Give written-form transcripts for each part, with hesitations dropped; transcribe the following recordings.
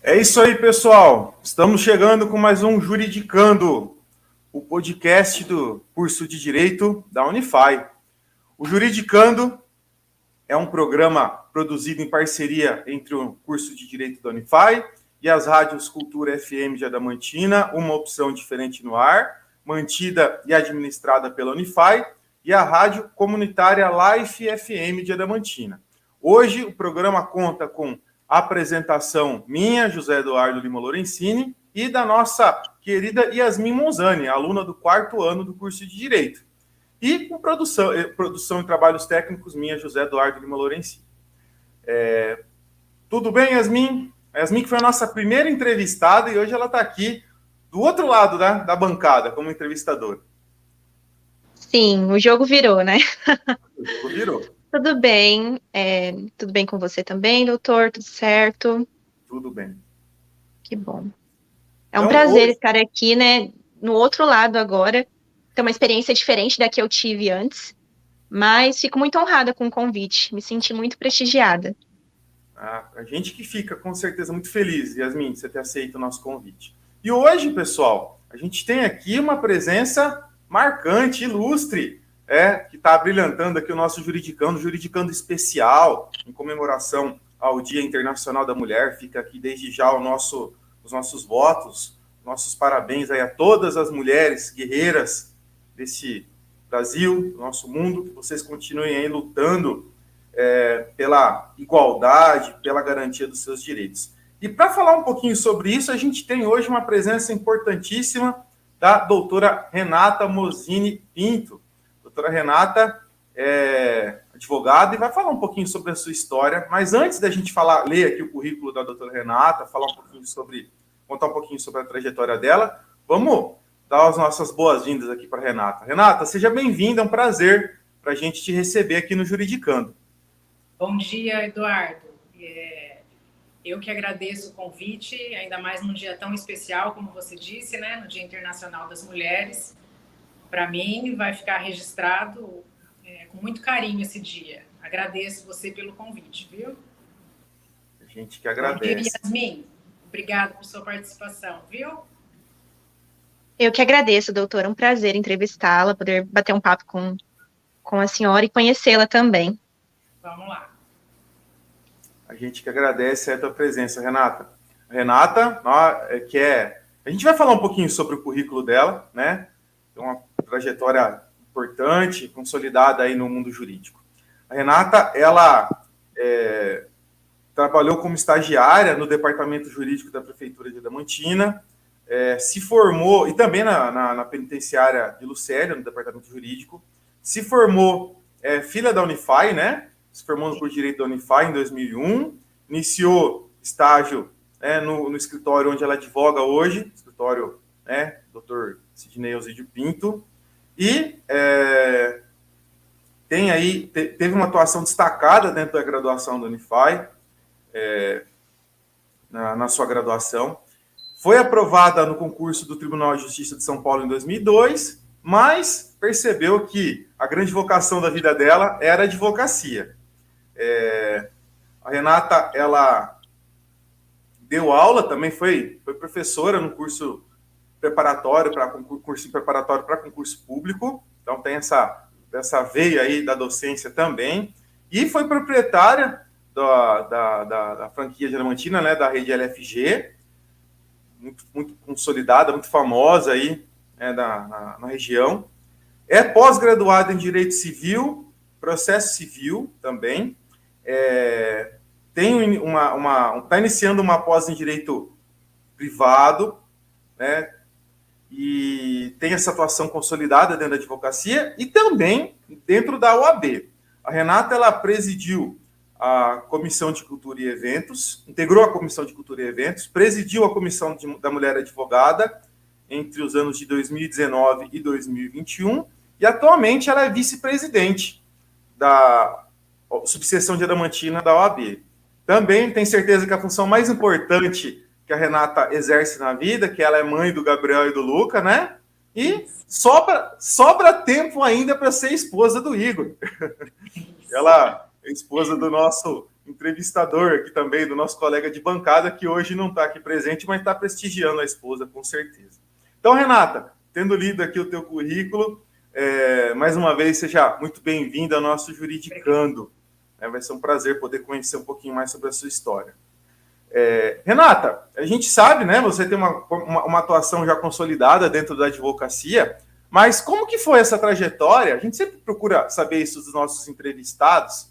É isso aí, pessoal. Estamos chegando com mais um Juridicando, o podcast do curso de Direito da Unify. O Juridicando é um programa produzido em parceria entre o curso de Direito da Unify e as rádios Cultura FM de Adamantina, uma opção diferente no ar, mantida e administrada pela Unify, e a rádio comunitária Life FM de Adamantina. Hoje o programa conta com a apresentação minha, José Eduardo Lima Lorenzini, e da nossa querida Yasmin Monzani, aluna do 4º ano do curso de Direito. E com produção e trabalhos técnicos minha, José Eduardo Lima Lorenzini. Tudo bem, Yasmin? A Yasmin que foi a nossa primeira entrevistada e hoje ela está aqui do outro lado da bancada, como entrevistadora. Sim, o jogo virou, né? O jogo virou. Tudo bem. Tudo bem com você também, doutor? Tudo certo? Tudo bem. Que bom. É um prazer hoje... estar aqui, né? No outro lado agora. Tem uma experiência diferente da que eu tive antes, mas fico muito honrada com o convite. Me senti muito prestigiada. A gente que fica, com certeza, muito feliz, Yasmin, de você ter aceito o nosso convite. E hoje, pessoal, a gente tem aqui uma presença marcante, ilustre, que está brilhantando aqui o nosso juridicando especial, em comemoração ao Dia Internacional da Mulher. Fica aqui desde já os nossos votos, nossos parabéns aí a todas as mulheres guerreiras desse Brasil, do nosso mundo, que vocês continuem aí lutando pela igualdade, pela garantia dos seus direitos. E para falar um pouquinho sobre isso, a gente tem hoje uma presença importantíssima da doutora Renata Mosini Pinto. A doutora Renata é advogada e vai falar um pouquinho sobre a sua história, mas antes da gente ler aqui o currículo da doutora Renata, contar um pouquinho sobre a trajetória dela, vamos dar as nossas boas-vindas aqui para a Renata. Renata, seja bem-vinda, é um prazer para a gente te receber aqui no Juridicando. Bom dia, Eduardo. Eu que agradeço o convite, ainda mais num dia tão especial, como você disse, né? No Dia Internacional das Mulheres. Para mim, vai ficar registrado com muito carinho esse dia. Agradeço você pelo convite, viu? A gente que agradece. Bom dia, Yasmin. Obrigada por sua participação, viu? Eu que agradeço, doutora. É um prazer entrevistá-la, poder bater um papo com a senhora e conhecê-la também. Vamos lá. A gente que agradece a tua presença, Renata. Renata, a gente vai falar um pouquinho sobre o currículo dela, né? Tem uma trajetória importante, consolidada aí no mundo jurídico. A Renata, ela trabalhou como estagiária no departamento jurídico da Prefeitura de Adamantina, se formou, e também na penitenciária de Lucélia, no departamento jurídico, se formou filha da Unify, né? Se formou no curso de Direito da Unify em 2001, iniciou estágio no escritório onde ela advoga hoje, escritório Dr. Sidney Elzidio Pinto, e teve uma atuação destacada dentro da graduação da Unify, na sua graduação. Foi aprovada no concurso do Tribunal de Justiça de São Paulo em 2002, mas percebeu que a grande vocação da vida dela era a advocacia. A Renata, ela deu aula, também foi professora no curso preparatório para concurso público, então tem essa veia aí da docência também, e foi proprietária da franquia de Adamantina, né, da rede LFG, muito consolidada, muito famosa aí na região. É pós-graduada em Direito Civil, Processo Civil também. Está iniciando uma pós em Direito Privado, né? E tem essa atuação consolidada dentro da advocacia e também dentro da OAB. A Renata, ela presidiu a Comissão de Cultura e Eventos, integrou a Comissão de Cultura e Eventos, presidiu a Comissão da Mulher Advogada entre os anos de 2019 e 2021, e atualmente ela é vice-presidente da subseção de Adamantina da OAB. Também tenho certeza que a função mais importante que a Renata exerce na vida, que ela é mãe do Gabriel e do Luca, né? E sobra tempo ainda para ser esposa do Igor. Ela é esposa do nosso entrevistador aqui também do nosso colega de bancada, que hoje não está aqui presente, mas está prestigiando a esposa, com certeza. Então, Renata, tendo lido aqui o teu currículo, mais uma vez, seja muito bem-vinda ao nosso Juridicando. Vai ser um prazer poder conhecer um pouquinho mais sobre a sua história. Renata, a gente sabe, né, você tem uma atuação já consolidada dentro da advocacia, mas como que foi essa trajetória? A gente sempre procura saber isso dos nossos entrevistados.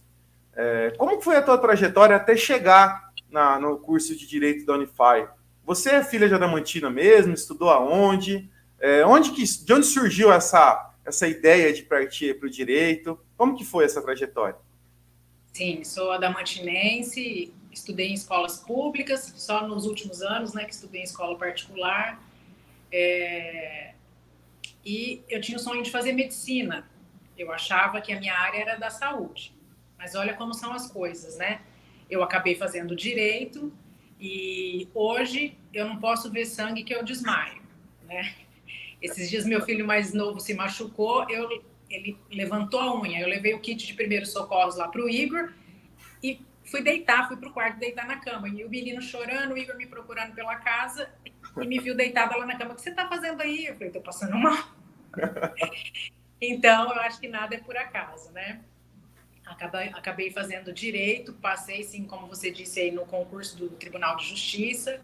Como foi a tua trajetória até chegar no curso de Direito da Unify? Você é filha de Adamantina mesmo? Estudou aonde? De onde surgiu essa ideia de partir para o direito? Como que foi essa trajetória? Sim, sou adamantinense, estudei em escolas públicas, só nos últimos anos, né, que estudei em escola particular. E eu tinha o sonho de fazer medicina. Eu achava que a minha área era da saúde. Mas olha como são as coisas, né? Eu acabei fazendo direito e hoje eu não posso ver sangue que eu desmaio, né? Esses dias meu filho mais novo se machucou, ele levantou a unha, eu levei o kit de primeiros socorros lá para o Igor e fui para o quarto deitar na cama. E o menino chorando, o Igor me procurando pela casa e me viu deitada lá na cama. O que você está fazendo aí? Eu falei, estou passando mal. Então, eu acho que nada é por acaso, né? Acabei fazendo direito, passei, sim, como você disse aí, no concurso do Tribunal de Justiça,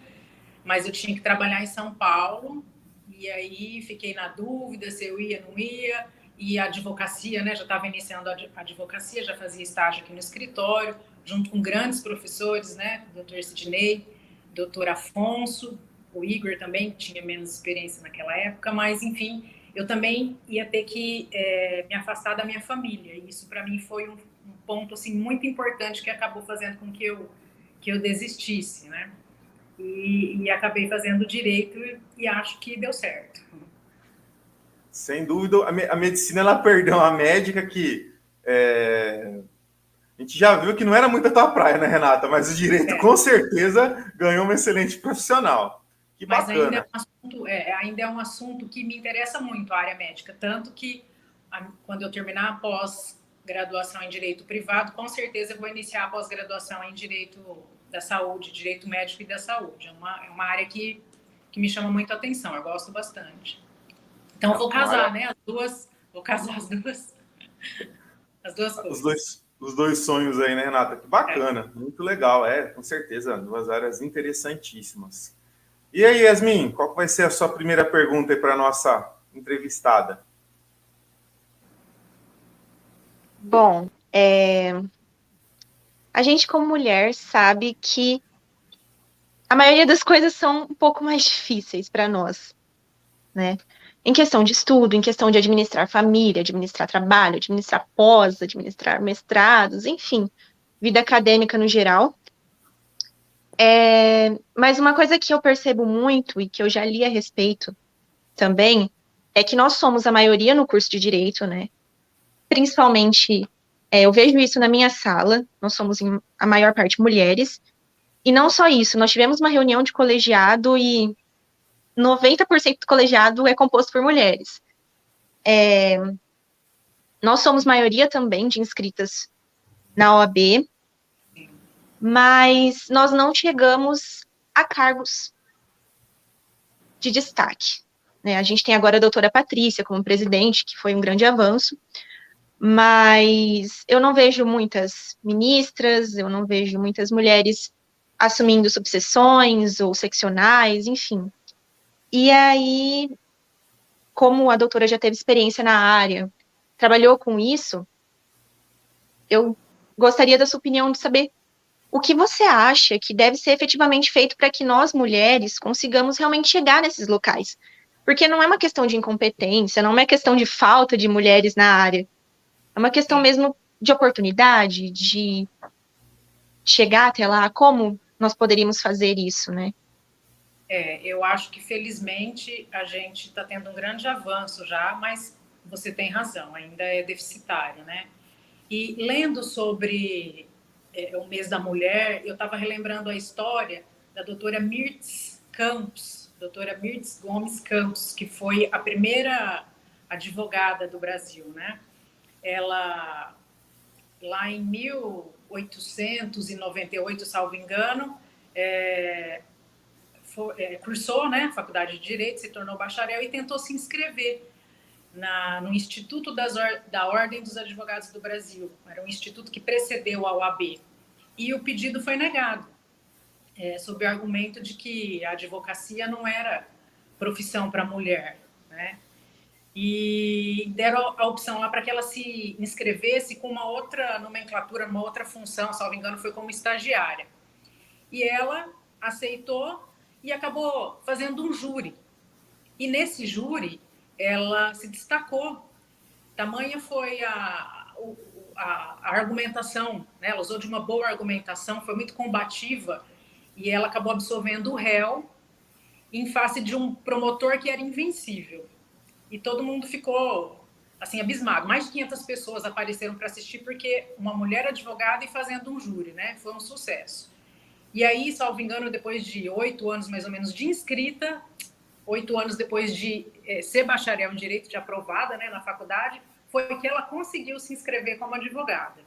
mas eu tinha que trabalhar em São Paulo, e aí fiquei na dúvida se eu ia, não ia, e a advocacia, né, já estava iniciando a advocacia, já fazia estágio aqui no escritório, junto com grandes professores, né, doutor Sidney, doutor Afonso, o Igor também tinha menos experiência naquela época, mas, enfim, eu também ia ter que me afastar da minha família, e isso para mim foi um ponto assim, muito importante que acabou fazendo com que eu desistisse, né? E acabei fazendo direito e acho que deu certo. Sem dúvida, a medicina ela perdeu uma médica que a gente já viu que não era muito a tua praia, né, Renata? Mas o direito com certeza ganhou uma excelente profissional. Que bacana. Mas ainda é um assunto que me interessa muito, a área médica. Tanto que quando eu terminar a pós-graduação em Direito Privado, com certeza eu vou iniciar a pós-graduação em Direito da Saúde, Direito Médico e da Saúde. É uma área que me chama muito a atenção, eu gosto bastante. Então, vou casar, né? Vou casar as duas coisas. Os dois sonhos aí, né, Renata? Que bacana, muito legal, com certeza, duas áreas interessantíssimas. E aí, Yasmin, qual vai ser a sua primeira pergunta aí para a nossa entrevistada? Bom, a gente como mulher sabe que a maioria das coisas são um pouco mais difíceis para nós, né? Em questão de estudo, em questão de administrar família, administrar trabalho, administrar pós, administrar mestrados, enfim, vida acadêmica no geral. Mas uma coisa que eu percebo muito e que eu já li a respeito também é que nós somos a maioria no curso de Direito, né? Principalmente, eu vejo isso na minha sala, nós somos a maior parte mulheres. E não só isso, nós tivemos uma reunião de colegiado e 90% do colegiado é composto por mulheres. Nós somos maioria também de inscritas na OAB, mas nós não chegamos a cargos de destaque, né? A gente tem agora a doutora Patrícia como presidente, que foi um grande avanço, mas eu não vejo muitas ministras, eu não vejo muitas mulheres assumindo subseções ou seccionais, enfim. E aí, como a doutora já teve experiência na área, trabalhou com isso, eu gostaria da sua opinião de saber o que você acha que deve ser efetivamente feito para que nós, mulheres, consigamos realmente chegar nesses locais. Porque não é uma questão de incompetência, não é uma questão de falta de mulheres na área. É uma questão mesmo de oportunidade, de chegar até lá, como nós poderíamos fazer isso, né? Eu acho que, felizmente, a gente está tendo um grande avanço já, mas você tem razão, ainda é deficitário, né? E lendo sobre o mês da mulher, eu estava relembrando a história da doutora Mirtz Gomes Campos, que foi a primeira advogada do Brasil, né? Ela lá em 1898, salvo engano, cursou, né, a faculdade de Direito, se tornou bacharel e tentou se inscrever no Instituto da Ordem dos Advogados do Brasil. Era um instituto que precedeu a OAB. E o pedido foi negado, sob o argumento de que a advocacia não era profissão para mulher, né? E deram a opção lá para que ela se inscrevesse com uma outra nomenclatura, uma outra função, salvo engano, foi como estagiária. E ela aceitou e acabou fazendo um júri. E nesse júri, ela se destacou. Tamanha foi a argumentação, né? Ela usou de uma boa argumentação, foi muito combativa, e ela acabou absolvendo o réu em face de um promotor que era invencível. E todo mundo ficou, assim, abismado. Mais de 500 pessoas apareceram para assistir, porque uma mulher advogada e fazendo um júri, né? Foi um sucesso. E aí, salvo engano, depois de 8 anos, mais ou menos, de inscrita, 8 anos depois de ser bacharel em Direito, de aprovada, né, na faculdade, foi que ela conseguiu se inscrever como advogada,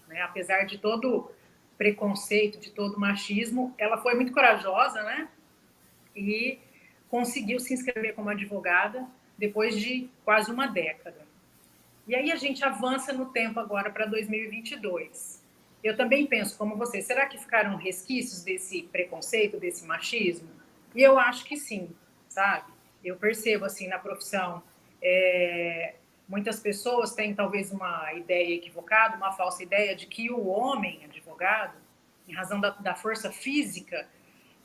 né? Apesar de todo preconceito, de todo machismo, ela foi muito corajosa, né? E conseguiu se inscrever como advogada depois de quase uma década. E aí a gente avança no tempo agora para 2022. Eu também penso, como você, será que ficaram resquícios desse preconceito, desse machismo? E eu acho que sim, sabe? Eu percebo, assim, na profissão, muitas pessoas têm talvez uma ideia equivocada, uma falsa ideia de que o homem advogado, em razão da força física,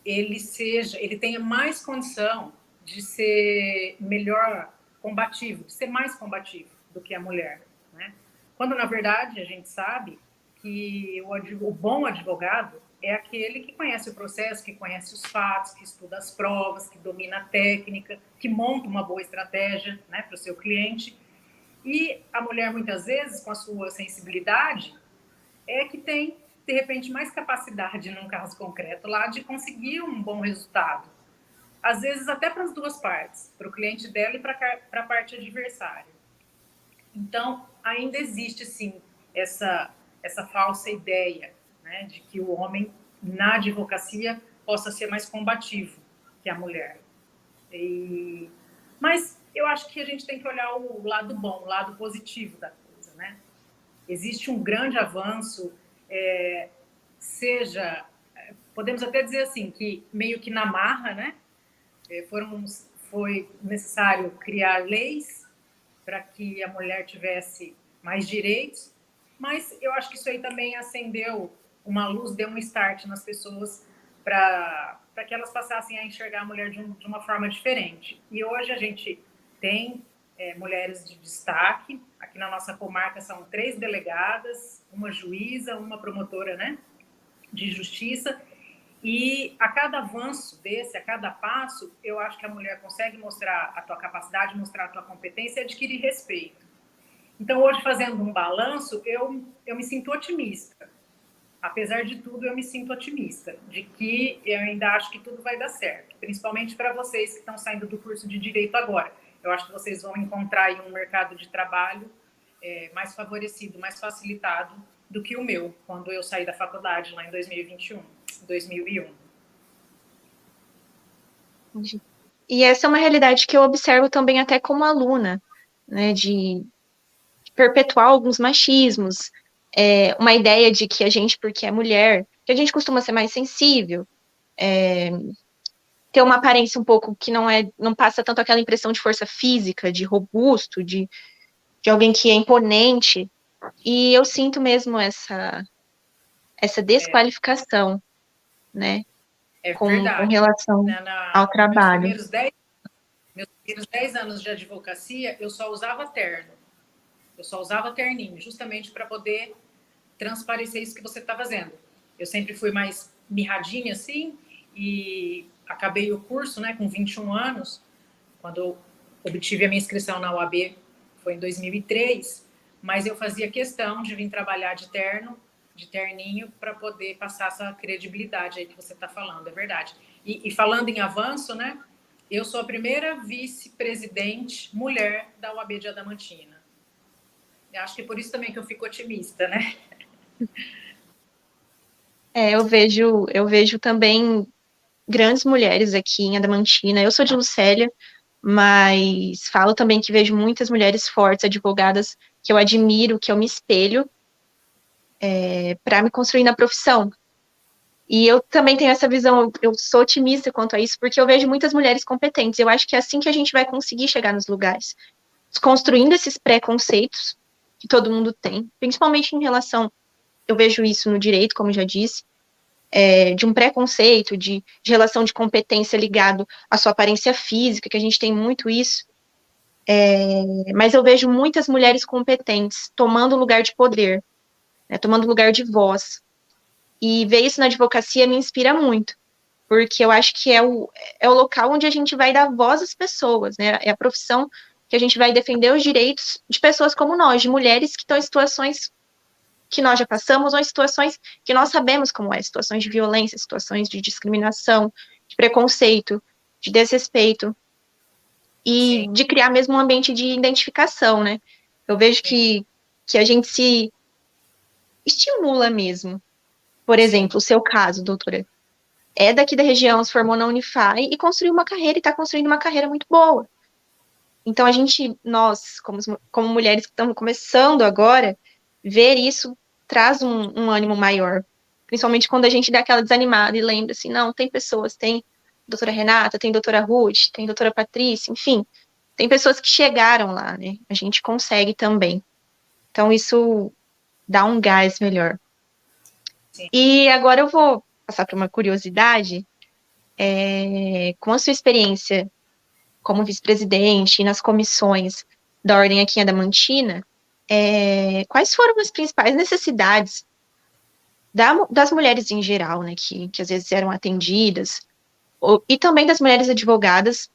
ele tenha mais condição de ser melhor combativo, de ser mais combativo do que a mulher, né? Quando, na verdade, a gente sabe que o bom advogado é aquele que conhece o processo, que conhece os fatos, que estuda as provas, que domina a técnica, que monta uma boa estratégia, né, para o seu cliente. E a mulher, muitas vezes, com a sua sensibilidade, é que tem, de repente, mais capacidade, num caso concreto lá, de conseguir um bom resultado. Às vezes, até para as duas partes, para o cliente dela e para a parte adversária. Então, ainda existe, sim, essa falsa ideia, né, de que o homem, na advocacia, possa ser mais combativo que a mulher. Mas eu acho que a gente tem que olhar o lado bom, o lado positivo da coisa, né? Existe um grande avanço, podemos até dizer assim, que meio que na marra, né? Foi necessário criar leis para que a mulher tivesse mais direitos, mas eu acho que isso aí também acendeu uma luz, deu um start nas pessoas para que elas passassem a enxergar a mulher de uma forma diferente. E hoje a gente tem mulheres de destaque. Aqui na nossa comarca são 3 delegadas, uma juíza, uma promotora, né, de justiça. E a cada avanço desse, a cada passo, eu acho que a mulher consegue mostrar a tua capacidade, mostrar a tua competência e adquirir respeito. Então, hoje, fazendo um balanço, eu me sinto otimista. Apesar de tudo, eu me sinto otimista, de que eu ainda acho que tudo vai dar certo, principalmente para vocês que estão saindo do curso de Direito agora. Eu acho que vocês vão encontrar aí um mercado de trabalho mais favorecido, mais facilitado do que o meu, quando eu saí da faculdade, lá em 2021, 2001. E essa é uma realidade que eu observo também até como aluna, né, de perpetuar alguns machismos, uma ideia de que a gente, porque é mulher, que a gente costuma ser mais sensível, ter uma aparência um pouco que não passa tanto aquela impressão de força física, de robusto, de alguém que é imponente, e eu sinto mesmo essa desqualificação, né, com relação ao trabalho. Meus primeiros 10 anos de advocacia, eu só usava terno. Eu só usava terninho, justamente para poder transparecer isso que você está fazendo. Eu sempre fui mais mirradinha, assim, e acabei o curso, né, com 21 anos, quando eu obtive a minha inscrição na UAB, foi em 2003, mas eu fazia questão de vir trabalhar de terninho, para poder passar essa credibilidade aí que você está falando, é verdade. E falando em avanço, né, eu sou a primeira vice-presidente mulher da UAB de Adamantina. Eu acho que por isso também que eu fico otimista, né? Eu vejo também grandes mulheres aqui em Adamantina. Eu sou de Lucélia, mas falo também que vejo muitas mulheres fortes, advogadas, que eu admiro, que eu me espelho para me construir na profissão. E eu também tenho essa visão, eu sou otimista quanto a isso, porque eu vejo muitas mulheres competentes. Eu acho que é assim que a gente vai conseguir chegar nos lugares, desconstruindo esses preconceitos que todo mundo tem, principalmente em relação, eu vejo isso no direito, como já disse, de um preconceito, de relação de competência ligado à sua aparência física, que a gente tem muito isso. Mas eu vejo muitas mulheres competentes tomando lugar de poder, né, tomando lugar de voz. E ver isso na advocacia me inspira muito, porque eu acho que é o local onde a gente vai dar voz às pessoas, né? É a profissão que a gente vai defender os direitos de pessoas como nós, de mulheres que estão em situações que nós já passamos, ou em situações que nós sabemos como é, situações de violência, situações de discriminação, de preconceito, de desrespeito, e Sim, de criar mesmo um ambiente de identificação, né? Eu vejo sim, que a gente se estimula mesmo. Por sim. exemplo, o seu caso, doutora, é daqui da região, se formou na Unify e construiu uma carreira e está construindo uma carreira muito boa. Então, nós, como mulheres que estamos começando agora, ver isso traz um ânimo maior. Principalmente quando a gente dá aquela desanimada e lembra assim, não, tem pessoas, tem doutora Renata, tem doutora Ruth, tem doutora Patrícia, enfim, tem pessoas que chegaram lá, né? A gente consegue também. Então, isso dá um gás melhor. Sim. E agora eu vou passar para uma curiosidade. Com a sua experiência como vice-presidente e nas comissões da Ordem aqui em Adamantina, quais foram as principais necessidades das mulheres em geral, né, que às vezes eram atendidas, e também das mulheres advogadas,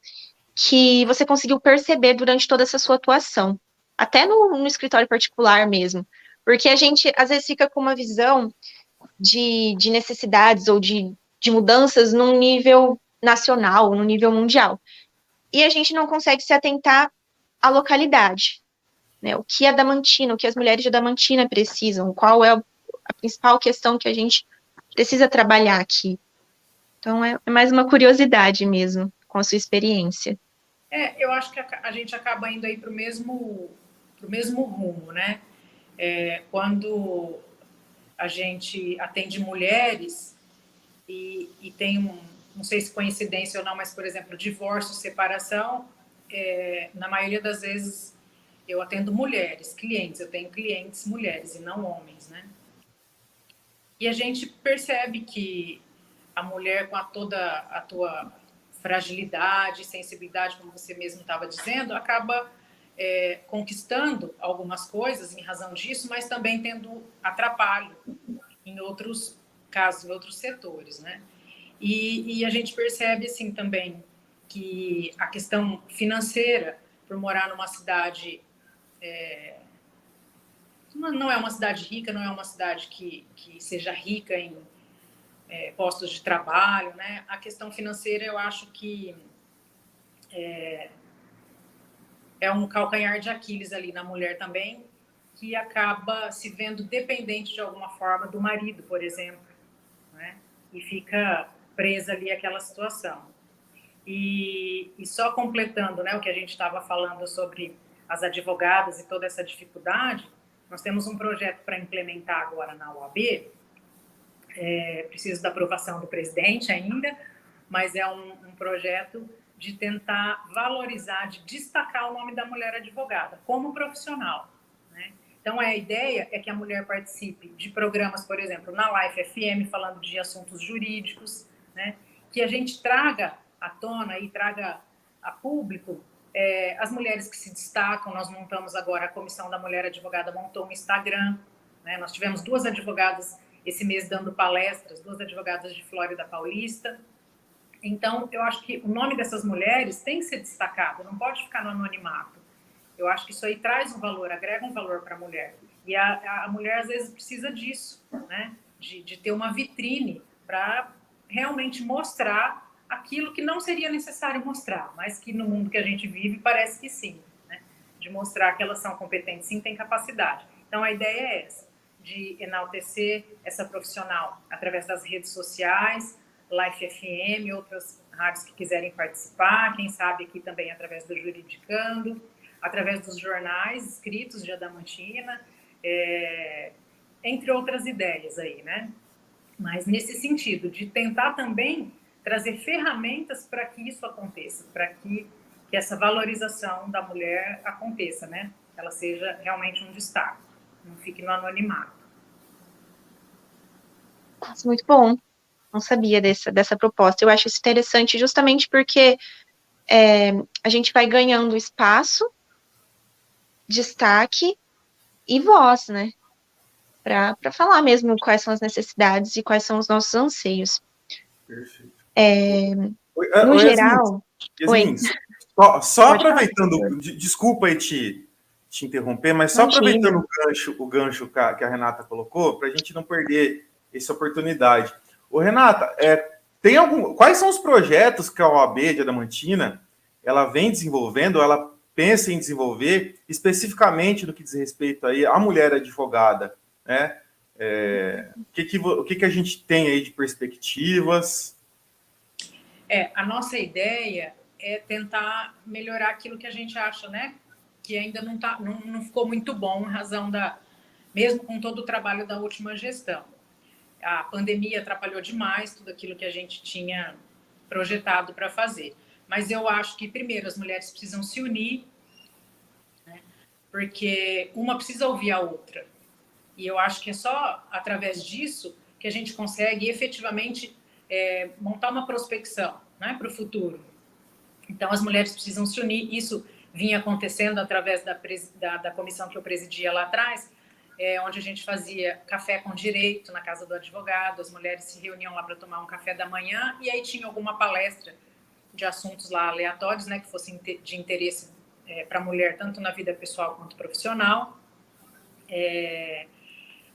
que você conseguiu perceber durante toda essa sua atuação, até no escritório particular mesmo, porque a gente às vezes fica com uma visão de necessidades ou de mudanças num nível nacional, no nível mundial. E a gente não consegue se atentar à localidade, né? O que a Adamantina, o que as mulheres de Adamantina precisam, qual é a principal questão que a gente precisa trabalhar aqui. Então, é mais uma curiosidade mesmo, com a sua experiência. Eu acho que a gente acaba indo aí para o mesmo rumo, né? Quando a gente atende mulheres e tem não sei se coincidência ou não, mas, por exemplo, divórcio, separação, na maioria das vezes eu atendo mulheres, clientes, eu tenho clientes mulheres e não homens, né? E a gente percebe que a mulher, com toda a tua fragilidade, sensibilidade, como você mesmo estava dizendo, acaba conquistando algumas coisas em razão disso, mas também tendo atrapalho em outros casos, em outros setores, né? E a gente percebe, assim, também que a questão financeira, por morar numa cidade... não é uma cidade rica, não é uma cidade que seja rica em postos de trabalho, né? A questão financeira, eu acho que é um calcanhar de Aquiles ali na mulher também, que acaba se vendo dependente de alguma forma do marido, por exemplo, né? E fica presa ali àquela situação. E só completando, né, o que a gente estava falando sobre as advogadas e toda essa dificuldade, nós temos um projeto para implementar agora na OAB, preciso da aprovação do presidente ainda, mas é um projeto de tentar valorizar, de destacar o nome da mulher advogada como profissional, né? Então, a ideia é que a mulher participe de programas, por exemplo, na Life FM, falando de assuntos jurídicos, né? Que a gente traga à tona e traga a público as mulheres que se destacam. Nós montamos agora, a Comissão da Mulher Advogada montou um Instagram, né? Nós tivemos 2 advogadas esse mês dando palestras, 2 advogadas de Flórida Paulista. Então, eu acho que o nome dessas mulheres tem que ser destacado, não pode ficar no anonimato. Eu acho que isso aí traz um valor, agrega um valor para a mulher. E a mulher, às vezes, precisa disso, né? De ter uma vitrine para realmente mostrar aquilo que não seria necessário mostrar, mas que no mundo que a gente vive parece que sim, né? de mostrar que elas são competentes, sim, têm capacidade. Então, a ideia é essa, de enaltecer essa profissional através das redes sociais, Life FM, outras rádios que quiserem participar, quem sabe aqui também através do Juridicando, através dos jornais escritos de Adamantina, entre outras ideias aí, né? Mas nesse sentido, de tentar também trazer ferramentas para que isso aconteça, para que essa valorização da mulher aconteça, né? Ela seja realmente um destaque, não fique no anonimato. Nossa, muito bom. Não sabia dessa proposta. Eu acho isso interessante justamente porque a gente vai ganhando espaço, destaque e voz, né? Para falar mesmo quais são as necessidades e quais são os nossos anseios. Perfeito. No geral... Yasmin, só aproveitando, desculpa aí te interromper, mas só aproveitando o gancho que a Renata colocou, para a gente não perder essa oportunidade. Ô, Renata, quais são os projetos que a OAB de Adamantina ela vem desenvolvendo, ela pensa em desenvolver, especificamente no que diz respeito aí à mulher advogada, né? O que a gente tem aí de perspectivas? A nossa ideia é tentar melhorar aquilo que a gente acha, né? Que ainda não ficou muito bom em razão mesmo com todo o trabalho da última gestão. A pandemia atrapalhou demais tudo aquilo que a gente tinha projetado para fazer. Mas eu acho que, primeiro, as mulheres precisam se unir, né? Porque uma precisa ouvir a outra. E eu acho que é só através disso que a gente consegue efetivamente montar uma prospecção, né, para o futuro. Então, as mulheres precisam se unir. Isso vinha acontecendo através da comissão que eu presidia lá atrás, onde a gente fazia café com direito na casa do advogado, as mulheres se reuniam lá para tomar um café da manhã e aí tinha alguma palestra de assuntos lá aleatórios, né, que fossem de interesse para a mulher, tanto na vida pessoal quanto profissional.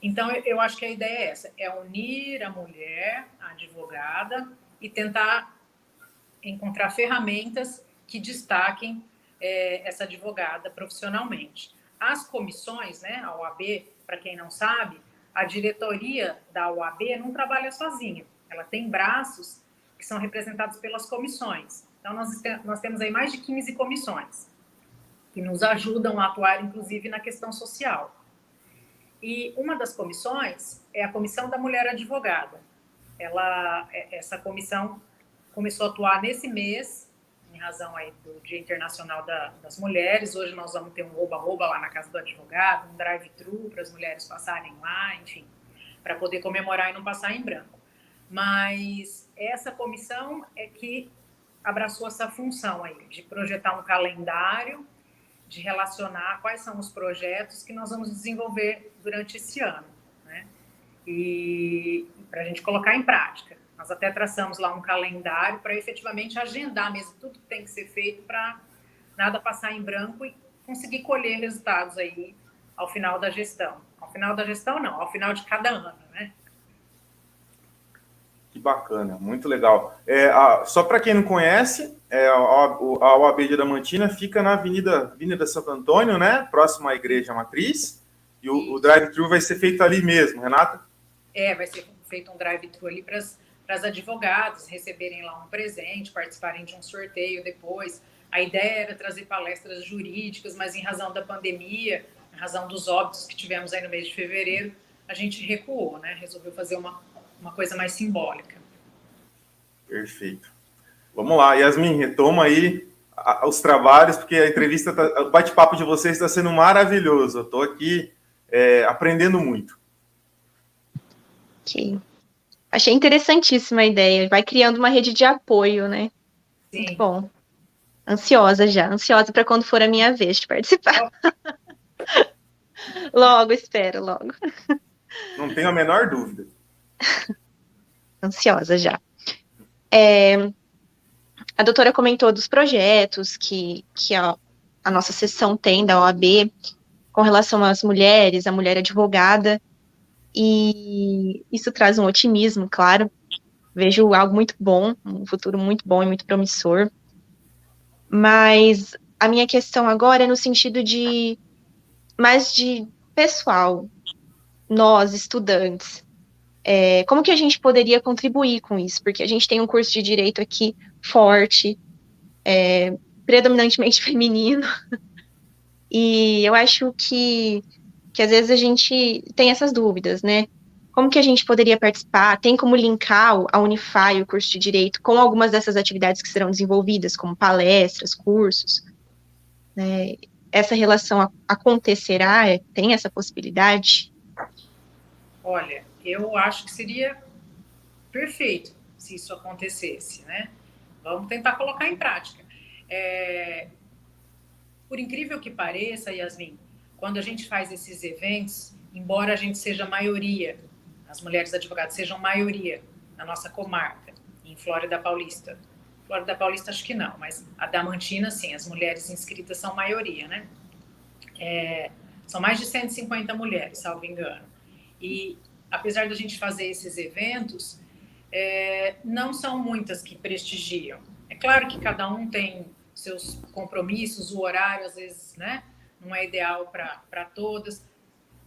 Então, eu acho que a ideia é essa, é unir a mulher, a advogada, e tentar encontrar ferramentas que destaquem essa advogada profissionalmente. As comissões, né, a OAB, para quem não sabe, a diretoria da OAB não trabalha sozinha. Ela tem braços que são representados pelas comissões. Então, nós temos aí mais de 15 comissões que nos ajudam a atuar, inclusive, na questão social. E uma das comissões é a Comissão da Mulher Advogada. Essa comissão começou a atuar nesse mês, em razão aí do Dia Internacional das Mulheres. Hoje nós vamos ter um oba-oba lá na casa do advogado, um drive-thru para as mulheres passarem lá, enfim, para poder comemorar e não passar em branco. Mas essa comissão é que abraçou essa função aí, de projetar um calendário, de relacionar quais são os projetos que nós vamos desenvolver durante esse ano, né? E para a gente colocar em prática. Nós até traçamos lá um calendário para efetivamente agendar mesmo tudo que tem que ser feito para nada passar em branco e conseguir colher resultados aí ao final da gestão. Ao final da gestão, não, ao final de cada ano, né? Que bacana, muito legal. Só para quem não conhece, a OAB de Adamantina fica na Avenida Santo Antônio, né? Próximo à Igreja Matriz. E o drive-thru vai ser feito ali mesmo, Renata? Vai ser feito um drive-thru ali para as advogadas receberem lá um presente, participarem de um sorteio depois. A ideia era trazer palestras jurídicas, mas em razão da pandemia, em razão dos óbitos que tivemos aí no mês de fevereiro, a gente recuou, né? Resolveu fazer uma coisa mais simbólica. Perfeito. Vamos lá, Yasmin, retoma aí os trabalhos, porque a entrevista, o bate-papo de vocês está sendo maravilhoso. Eu estou aqui aprendendo muito. Ok. Achei interessantíssima a ideia. Vai criando uma rede de apoio, né? Sim. Muito bom. Ansiosa para quando for a minha vez de participar. Logo, espero, logo. Não tenho a menor dúvida. Ansiosa já. A doutora comentou dos projetos que a nossa seção tem da OAB com relação às mulheres, a mulher advogada, e isso traz um otimismo, claro. Vejo algo muito bom, um futuro muito bom e muito promissor. Mas a minha questão agora é no sentido de mais de pessoal, nós, estudantes. Como que a gente poderia contribuir com isso? Porque a gente tem um curso de direito aqui forte, predominantemente feminino, e eu acho que às vezes a gente tem essas dúvidas, né? Como que a gente poderia participar? Tem como linkar a Unify, o curso de direito, com algumas dessas atividades que serão desenvolvidas, como palestras, cursos, né? Essa relação acontecerá? Tem essa possibilidade? Olha, eu acho que seria perfeito se isso acontecesse, né? Vamos tentar colocar em prática. Por incrível que pareça, Yasmin, quando a gente faz esses eventos, embora a gente seja maioria, as mulheres advogadas sejam maioria na nossa comarca, em Flórida Paulista. Flórida Paulista acho que não, mas a Damantina, sim, as mulheres inscritas são maioria, né? São mais de 150 mulheres, salvo engano. E apesar da gente fazer esses eventos, não são muitas que prestigiam. É claro que cada um tem seus compromissos, o horário às vezes, né, não é ideal para todas,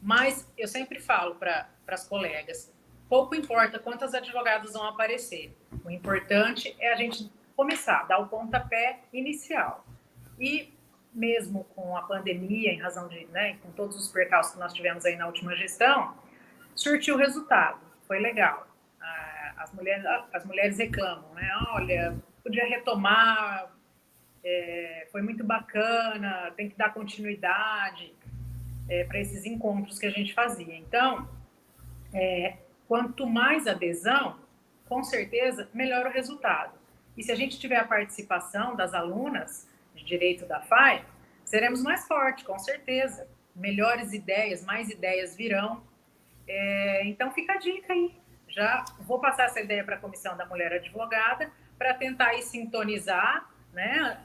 mas eu sempre falo para as colegas, pouco importa quantas advogadas vão aparecer, o importante é a gente começar, dar o pontapé inicial. E mesmo com a pandemia, em razão de, né, com todos os percalços que nós tivemos aí na última gestão, surtiu resultado, foi legal. As mulheres reclamam, né? Olha, podia retomar, foi muito bacana, tem que dar continuidade para esses encontros que a gente fazia. Então, quanto mais adesão, com certeza, melhor o resultado. E se a gente tiver a participação das alunas de direito da FAI, seremos mais fortes, com certeza. Melhores ideias, mais ideias virão. Então, fica a dica aí. Já vou passar essa ideia para a Comissão da Mulher Advogada para tentar aí sintonizar, né,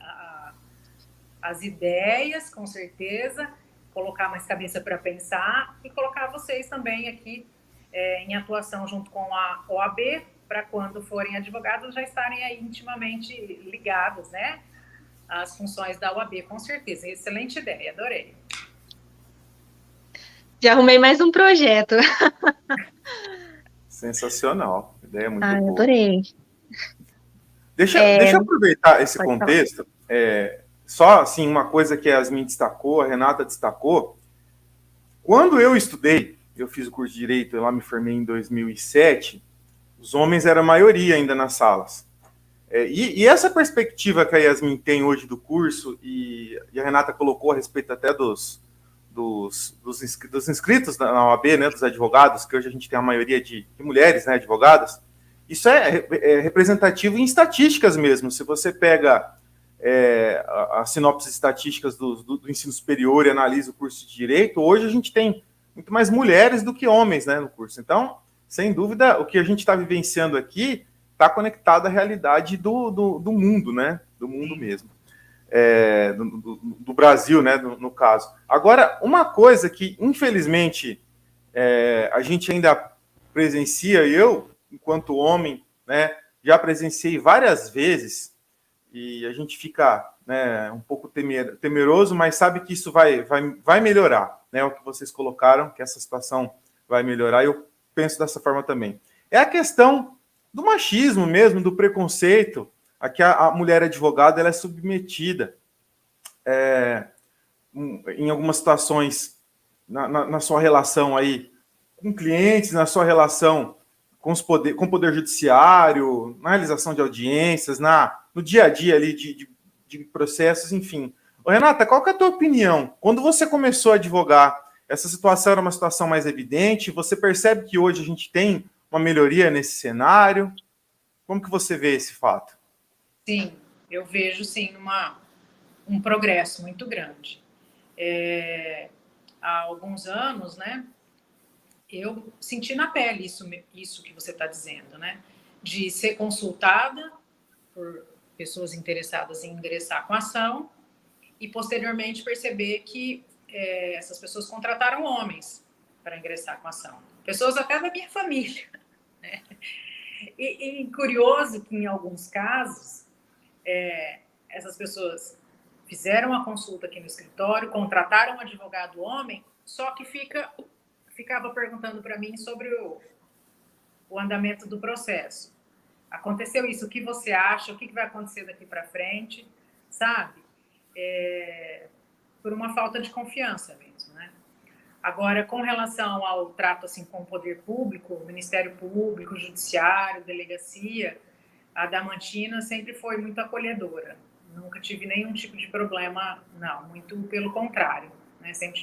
as ideias, com certeza, colocar mais cabeça para pensar e colocar vocês também aqui em atuação junto com a OAB, para quando forem advogados já estarem aí intimamente ligados, né, às funções da OAB, com certeza. Excelente ideia, adorei. Já arrumei mais um projeto. Sensacional, ideia muito boa. Adorei. Deixa eu aproveitar esse contexto. Só assim, uma coisa que a Yasmin destacou, a Renata destacou. Quando eu estudei, eu fiz o curso de Direito, eu lá me formei em 2007, os homens eram a maioria ainda nas salas. E essa perspectiva que a Yasmin tem hoje do curso, e a Renata colocou a respeito até dos inscritos na OAB, né, dos advogados, que hoje a gente tem a maioria de mulheres, né, advogadas, isso é representativo em estatísticas mesmo. Se você pega as sinopses estatísticas do ensino superior e analisa o curso de Direito, hoje a gente tem muito mais mulheres do que homens, né, no curso. Então, sem dúvida, o que a gente está vivenciando aqui está conectado à realidade do mundo, né, do mundo mesmo. Do Brasil, né, no caso. Agora, uma coisa que, infelizmente, a gente ainda presencia, eu, enquanto homem, né, já presenciei várias vezes, e a gente fica, né, um pouco temeroso, mas sabe que isso vai melhorar, né, o que vocês colocaram, que essa situação vai melhorar, e eu penso dessa forma também. É a questão do machismo mesmo, do preconceito, a que a mulher advogada ela é submetida em algumas situações na sua relação aí com clientes, na sua relação com o poder judiciário, na realização de audiências, no dia a dia ali de processos, enfim. Ô, Renata, qual que é a tua opinião? Quando você começou a advogar, essa situação era uma situação mais evidente? Você percebe que hoje a gente tem uma melhoria nesse cenário? Como que você vê esse fato? Sim, eu vejo, sim, um progresso muito grande. Há alguns anos, né, eu senti na pele isso que você está dizendo, né, de ser consultada por pessoas interessadas em ingressar com a ação e, posteriormente, perceber que essas pessoas contrataram homens para ingressar com a ação. Pessoas até da minha família, né? E curioso que, em alguns casos, essas pessoas fizeram a consulta aqui no escritório, contrataram um advogado homem, só que ficava perguntando para mim sobre o andamento do processo. Aconteceu isso, o que você acha, o que vai acontecer daqui para frente, sabe? Por uma falta de confiança mesmo, né? Agora, com relação ao trato assim, com o poder público, Ministério Público, Judiciário, Delegacia, a Adamantina sempre foi muito acolhedora. Nunca tive nenhum tipo de problema, não, muito pelo contrário, né? Sempre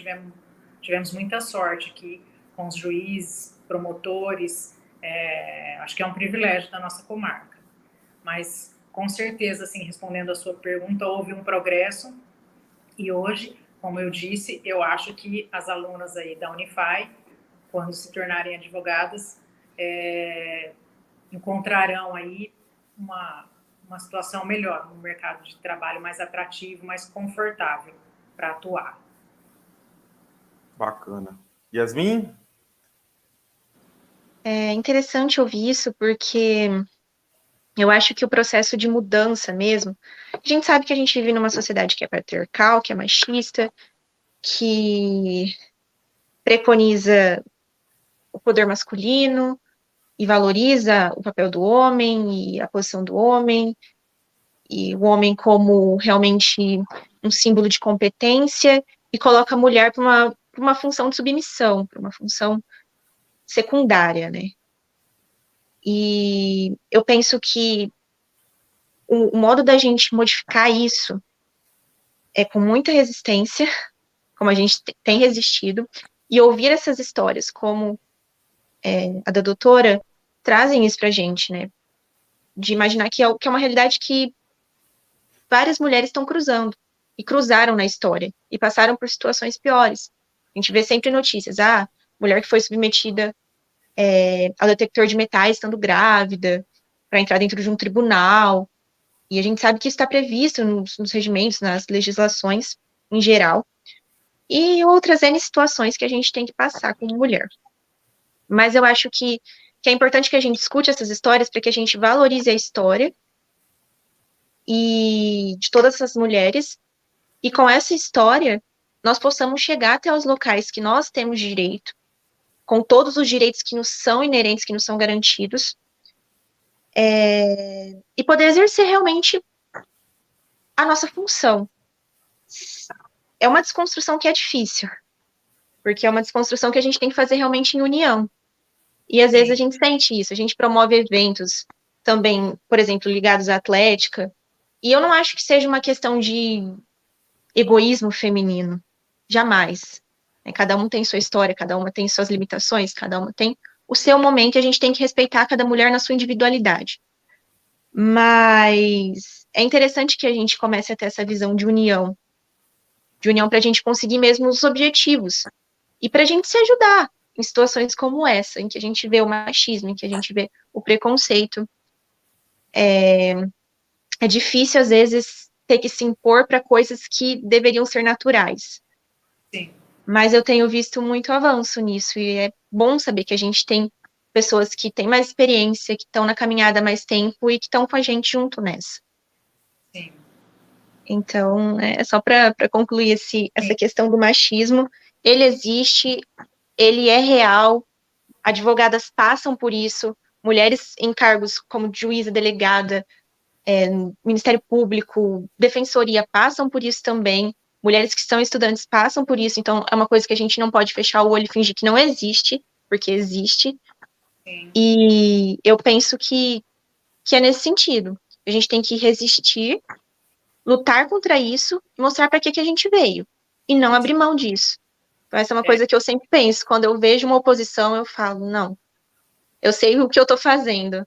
tivemos muita sorte aqui com os juízes, promotores, acho que é um privilégio da nossa comarca. Mas, com certeza, assim, respondendo a sua pergunta, houve um progresso e hoje, como eu disse, eu acho que as alunas aí da Unify, quando se tornarem advogadas, encontrarão aí uma situação melhor no mercado de trabalho, mais atrativo, mais confortável para atuar. Bacana. Yasmin? É interessante ouvir isso, porque eu acho que o processo de mudança mesmo, a gente sabe que a gente vive numa sociedade que é patriarcal, que é machista, que preconiza o poder masculino e valoriza o papel do homem e a posição do homem, e o homem como realmente um símbolo de competência, e coloca a mulher para uma função de submissão, para uma função secundária, né? E eu penso que o modo da gente modificar isso é com muita resistência, como a gente tem resistido, e ouvir essas histórias, como a da doutora, trazem isso pra gente, né? De imaginar que é uma realidade que várias mulheres estão cruzando, e cruzaram na história, e passaram por situações piores. A gente vê sempre notícias, mulher que foi submetida ao detector de metais estando grávida, para entrar dentro de um tribunal, e a gente sabe que isso está previsto nos regimentos, nas legislações em geral, e outras N situações que a gente tem que passar como mulher. Mas eu acho que é importante que a gente escute essas histórias para que a gente valorize a história e de todas essas mulheres, e com essa história nós possamos chegar até os locais que nós temos direito, com todos os direitos que nos são inerentes, que nos são garantidos, e poder exercer realmente a nossa função. É uma desconstrução que é difícil, porque é uma desconstrução que a gente tem que fazer realmente em união. E às vezes a gente sente isso, a gente promove eventos também, por exemplo, ligados à atlética, e eu não acho que seja uma questão de egoísmo feminino, jamais. Cada um tem sua história, cada uma tem suas limitações, cada uma tem o seu momento, e a gente tem que respeitar cada mulher na sua individualidade. Mas é interessante que a gente comece a ter essa visão de união para a gente conseguir mesmo os objetivos, e para a gente se ajudar em situações como essa, em que a gente vê o machismo, em que a gente vê o preconceito. É difícil, às vezes, ter que se impor para coisas que deveriam ser naturais. Sim. Mas eu tenho visto muito avanço nisso, e é bom saber que a gente tem pessoas que têm mais experiência, que estão na caminhada há mais tempo e que estão com a gente junto nessa. Sim. Então, é só para concluir essa questão do machismo, ele existe, ele é real, advogadas passam por isso, mulheres em cargos como juíza, delegada, Ministério Público, Defensoria passam por isso também, mulheres que são estudantes passam por isso, então é uma coisa que a gente não pode fechar o olho e fingir que não existe, porque existe. Sim. E eu penso que é nesse sentido. A gente tem que resistir, lutar contra isso e mostrar para que a gente veio, e não abrir mão disso. Então, essa é uma coisa que eu sempre penso, quando eu vejo uma oposição, eu falo, não, eu sei o que eu estou fazendo.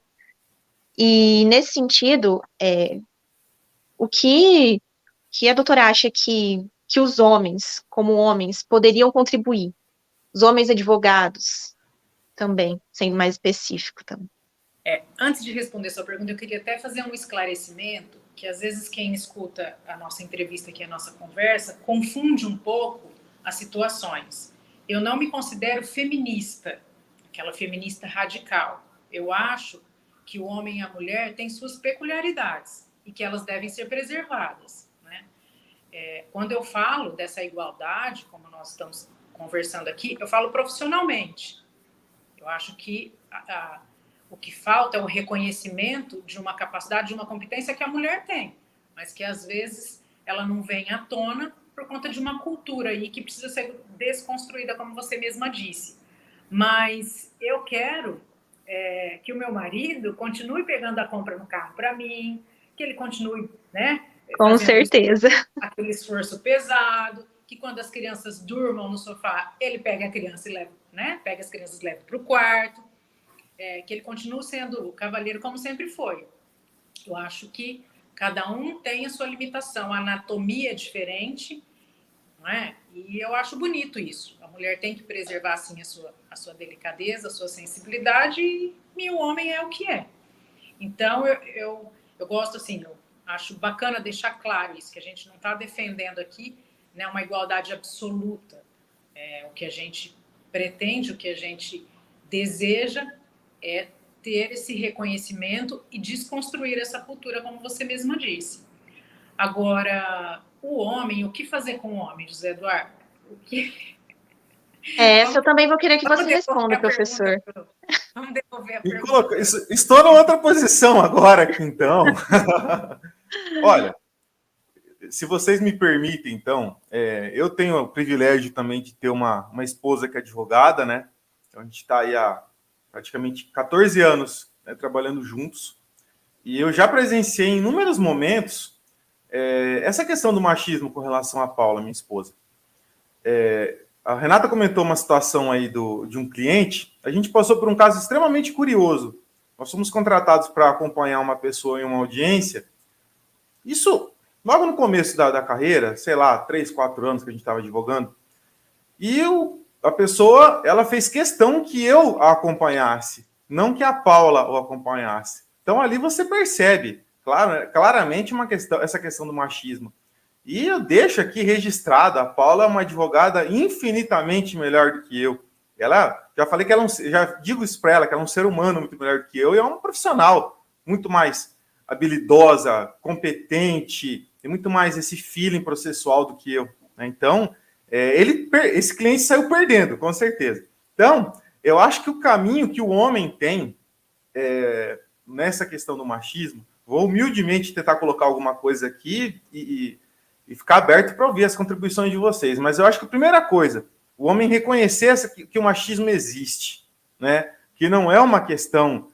E, nesse sentido, o que a doutora acha que os homens, como homens, poderiam contribuir? Os homens advogados também, sendo mais específico também. Antes de responder sua pergunta, eu queria até fazer um esclarecimento, que às vezes quem escuta a nossa entrevista aqui, a nossa conversa, confunde um pouco as situações. Eu não me considero feminista, aquela feminista radical. Eu acho que o homem e a mulher têm suas peculiaridades e que elas devem ser preservadas, né? Quando eu falo dessa igualdade, como nós estamos conversando aqui, eu falo profissionalmente. Eu acho que o que falta é o reconhecimento de uma capacidade, de uma competência que a mulher tem, mas que às vezes ela não vem à tona por conta de uma cultura aí que precisa ser desconstruída, como você mesma disse. Mas eu quero que o meu marido continue pegando a compra no carro para mim, que ele continue, né? Com certeza. Aquele esforço pesado, que quando as crianças durmam no sofá, ele pega a criança e leva, né? Pega as crianças e leva para o quarto, que ele continue sendo o cavalheiro como sempre foi. Eu acho que cada um tem a sua limitação, a anatomia é diferente, não é? E eu acho bonito isso. A mulher tem que preservar, assim, a sua delicadeza, a sua sensibilidade, e o homem é o que é. Então, eu gosto, assim, eu acho bacana deixar claro isso, que a gente não está defendendo aqui, né, uma igualdade absoluta. O que a gente pretende, o que a gente deseja é ter esse reconhecimento e desconstruir essa cultura, como você mesma disse. Agora, o homem, o que fazer com o homem, José Eduardo? Essa eu também vou querer que você responda, professor. Vamos devolver a pergunta. Estou numa outra posição agora aqui, então. Olha, se vocês me permitem, então, eu tenho o privilégio também de ter uma esposa que é advogada, né? Então, a gente está aí há praticamente 14 anos, né, trabalhando juntos. E eu já presenciei em inúmeros momentos essa questão do machismo com relação a Paula, minha esposa. A Renata comentou uma situação aí de um cliente. A gente passou por um caso extremamente curioso. Nós fomos contratados para acompanhar uma pessoa em uma audiência. Isso logo no começo da carreira, sei lá, 3, 4 anos que a gente estava advogando. E a pessoa, ela fez questão que eu a acompanhasse, não que a Paula o acompanhasse. Então ali você percebe, claramente essa questão do machismo. E eu deixo aqui registrado, a Paula é uma advogada infinitamente melhor do que eu. Já falei que já digo isso para ela, que ela é um ser humano muito melhor do que eu, e é uma profissional muito mais habilidosa, competente, tem muito mais esse feeling processual do que eu, né? Então, esse cliente saiu perdendo, com certeza. Então, eu acho que o caminho que o homem tem nessa questão do machismo, vou humildemente tentar colocar alguma coisa aqui e ficar aberto para ouvir as contribuições de vocês. Mas eu acho que a primeira coisa, o homem reconhecer que o machismo existe, né? Que não é uma questão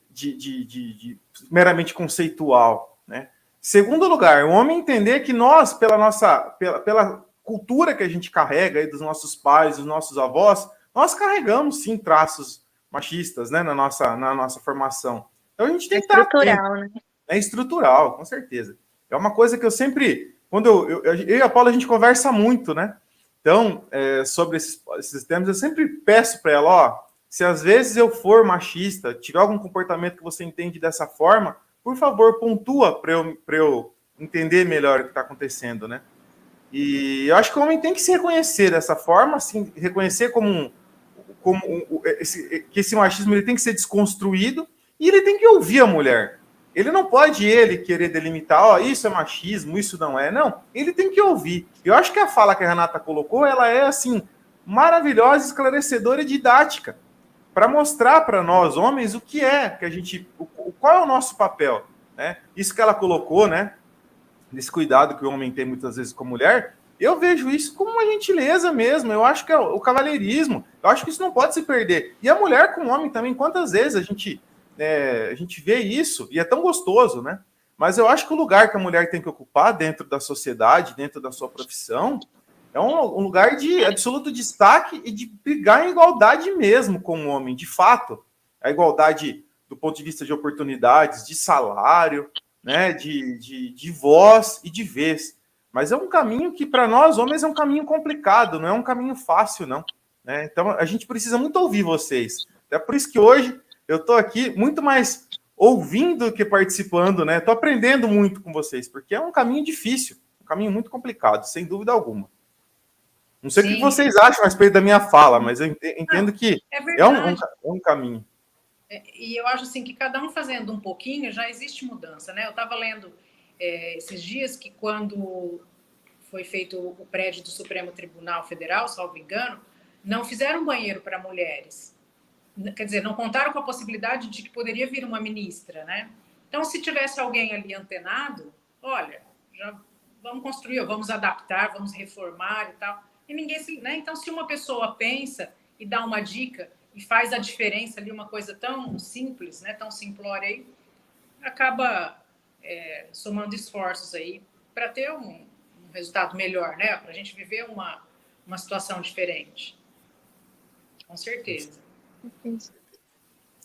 de meramente conceitual, né? Segundo lugar, o homem entender que nós, pela cultura que a gente carrega aí dos nossos pais, dos nossos avós, nós carregamos sim traços machistas, né, na nossa formação. Então a gente tem que estar estrutural, né? É estrutural, com certeza. É uma coisa que eu sempre, quando eu e a Paula, a gente conversa muito, né? Então, sobre esses temas, eu sempre peço para ela, ó, se às vezes eu for machista, tiver algum comportamento que você entende dessa forma, por favor, pontua para eu entender melhor o que está acontecendo, né? E eu acho que o homem tem que se reconhecer dessa forma, assim, reconhecer que esse machismo ele tem que ser desconstruído e ele tem que ouvir a mulher. Ele não pode querer delimitar, ó, isso é machismo, isso não é. Não, ele tem que ouvir. Eu acho que a fala que a Renata colocou, ela é, assim, maravilhosa, esclarecedora e didática, para mostrar para nós, homens, o que é que a gente... Qual é o nosso papel, né? Isso que ela colocou, né? Desse cuidado que o homem tem muitas vezes com a mulher, eu vejo isso como uma gentileza mesmo. Eu acho que é o cavalheirismo. Eu acho que isso não pode se perder. E a mulher com o homem também, quantas vezes a gente vê isso, e é tão gostoso, né? Mas eu acho que o lugar que a mulher tem que ocupar dentro da sociedade, dentro da sua profissão, é um lugar de absoluto destaque e de brigar em igualdade mesmo com o homem, de fato. A igualdade do ponto de vista de oportunidades, de salário, né, de voz e de vez. Mas é um caminho que, para nós, homens, é um caminho complicado, não é um caminho fácil, não. Né? Então, a gente precisa muito ouvir vocês. É por isso que hoje eu estou aqui muito mais ouvindo do que participando, né? Estou aprendendo muito com vocês, porque é um caminho difícil, um caminho muito complicado, sem dúvida alguma. Não sei o que vocês acham a respeito da minha fala, mas eu entendo que é um caminho. E eu acho assim que cada um fazendo um pouquinho já existe mudança, né? Eu estava lendo esses dias que quando foi feito o prédio do Supremo Tribunal Federal, salvo engano, não fizeram banheiro para mulheres. Quer dizer, não contaram com a possibilidade de que poderia vir uma ministra, né? Então, se tivesse alguém ali antenado, olha, já vamos construir, vamos adaptar, vamos reformar e tal. E ninguém se, né? Então, se uma pessoa pensa e dá uma dica e faz a diferença ali, uma coisa tão simples, né? Tão simplória aí, acaba somando esforços aí para ter um resultado melhor, né? Para a gente viver uma situação diferente. Com certeza.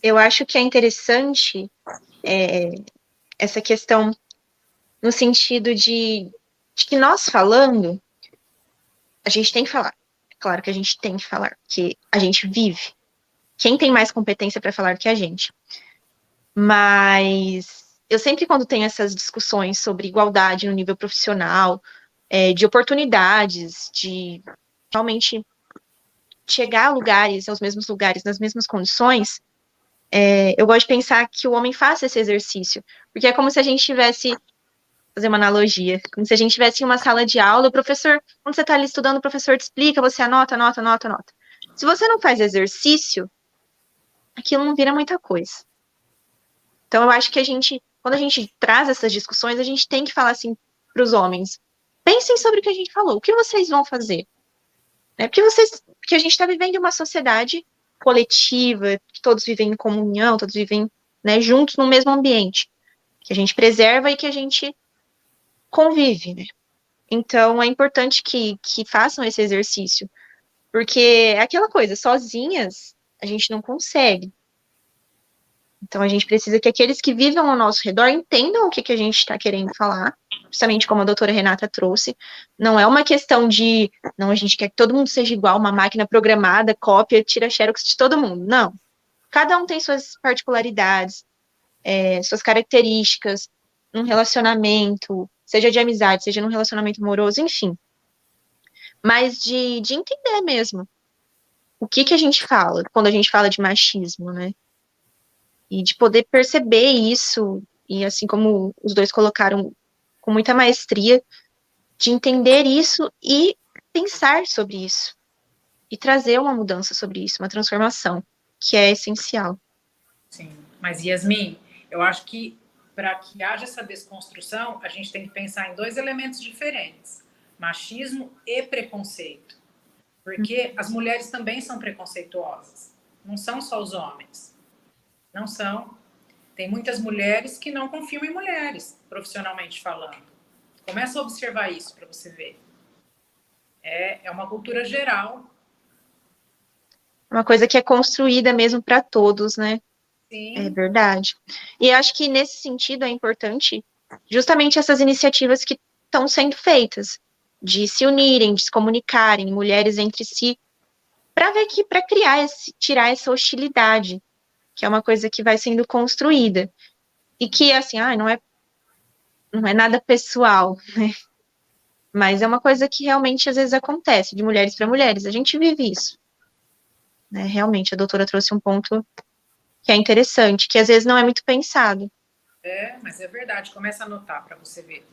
Eu acho que é interessante essa questão no sentido de que nós falando, a gente tem que falar. É claro que a gente tem que falar, porque a gente vive. Quem tem mais competência para falar que a gente? Mas eu sempre, quando tenho essas discussões sobre igualdade no nível profissional, de oportunidades, de realmente chegar a lugares, aos mesmos lugares, nas mesmas condições, eu gosto de pensar que o homem faça esse exercício, porque é como se a gente tivesse, fazer uma analogia, como se a gente tivesse em uma sala de aula, o professor, quando você está ali estudando, o professor te explica, você anota, anota, anota, anota. Se você não faz exercício, aquilo não vira muita coisa. Então, eu acho que quando a gente traz essas discussões, a gente tem que falar assim para os homens, pensem sobre o que a gente falou, o que vocês vão fazer? Porque a gente está vivendo uma sociedade coletiva, que todos vivem em comunhão, todos vivem, né, juntos no mesmo ambiente, que a gente preserva e que a gente convive, né? Então, é importante que façam esse exercício, porque é aquela coisa, sozinhas a gente não consegue. Então, a gente precisa que aqueles que vivem ao nosso redor entendam o que a gente está querendo falar, justamente como a doutora Renata trouxe. Não é uma questão de, não, a gente quer que todo mundo seja igual, uma máquina programada, cópia, tira xerox de todo mundo. Não. Cada um tem suas particularidades, suas características, num relacionamento, seja de amizade, seja num relacionamento amoroso, enfim. Mas de entender mesmo o que a gente fala quando a gente fala de machismo, né? E de poder perceber isso, e assim como os dois colocaram com muita maestria, de entender isso e pensar sobre isso. E trazer uma mudança sobre isso, uma transformação, que é essencial. Sim, mas Yasmin, eu acho que para que haja essa desconstrução, a gente tem que pensar em dois elementos diferentes: machismo e preconceito. Porque as mulheres também são preconceituosas, não são só os homens. Não são. Tem muitas mulheres que não confiam em mulheres, profissionalmente falando. Começa a observar isso para você ver. É uma cultura geral. Uma coisa que é construída mesmo para todos, né? Sim. É verdade. E acho que nesse sentido é importante justamente essas iniciativas que estão sendo feitas, de se unirem, de se comunicarem, mulheres entre si, para criar tirar essa hostilidade, que é uma coisa que vai sendo construída. E que, assim, não é nada pessoal, né? Mas é uma coisa que realmente às vezes acontece, de mulheres para mulheres. A gente vive isso. Né? Realmente, a doutora trouxe um ponto que é interessante, que às vezes não é muito pensado. Mas é verdade. Começa a anotar para você ver.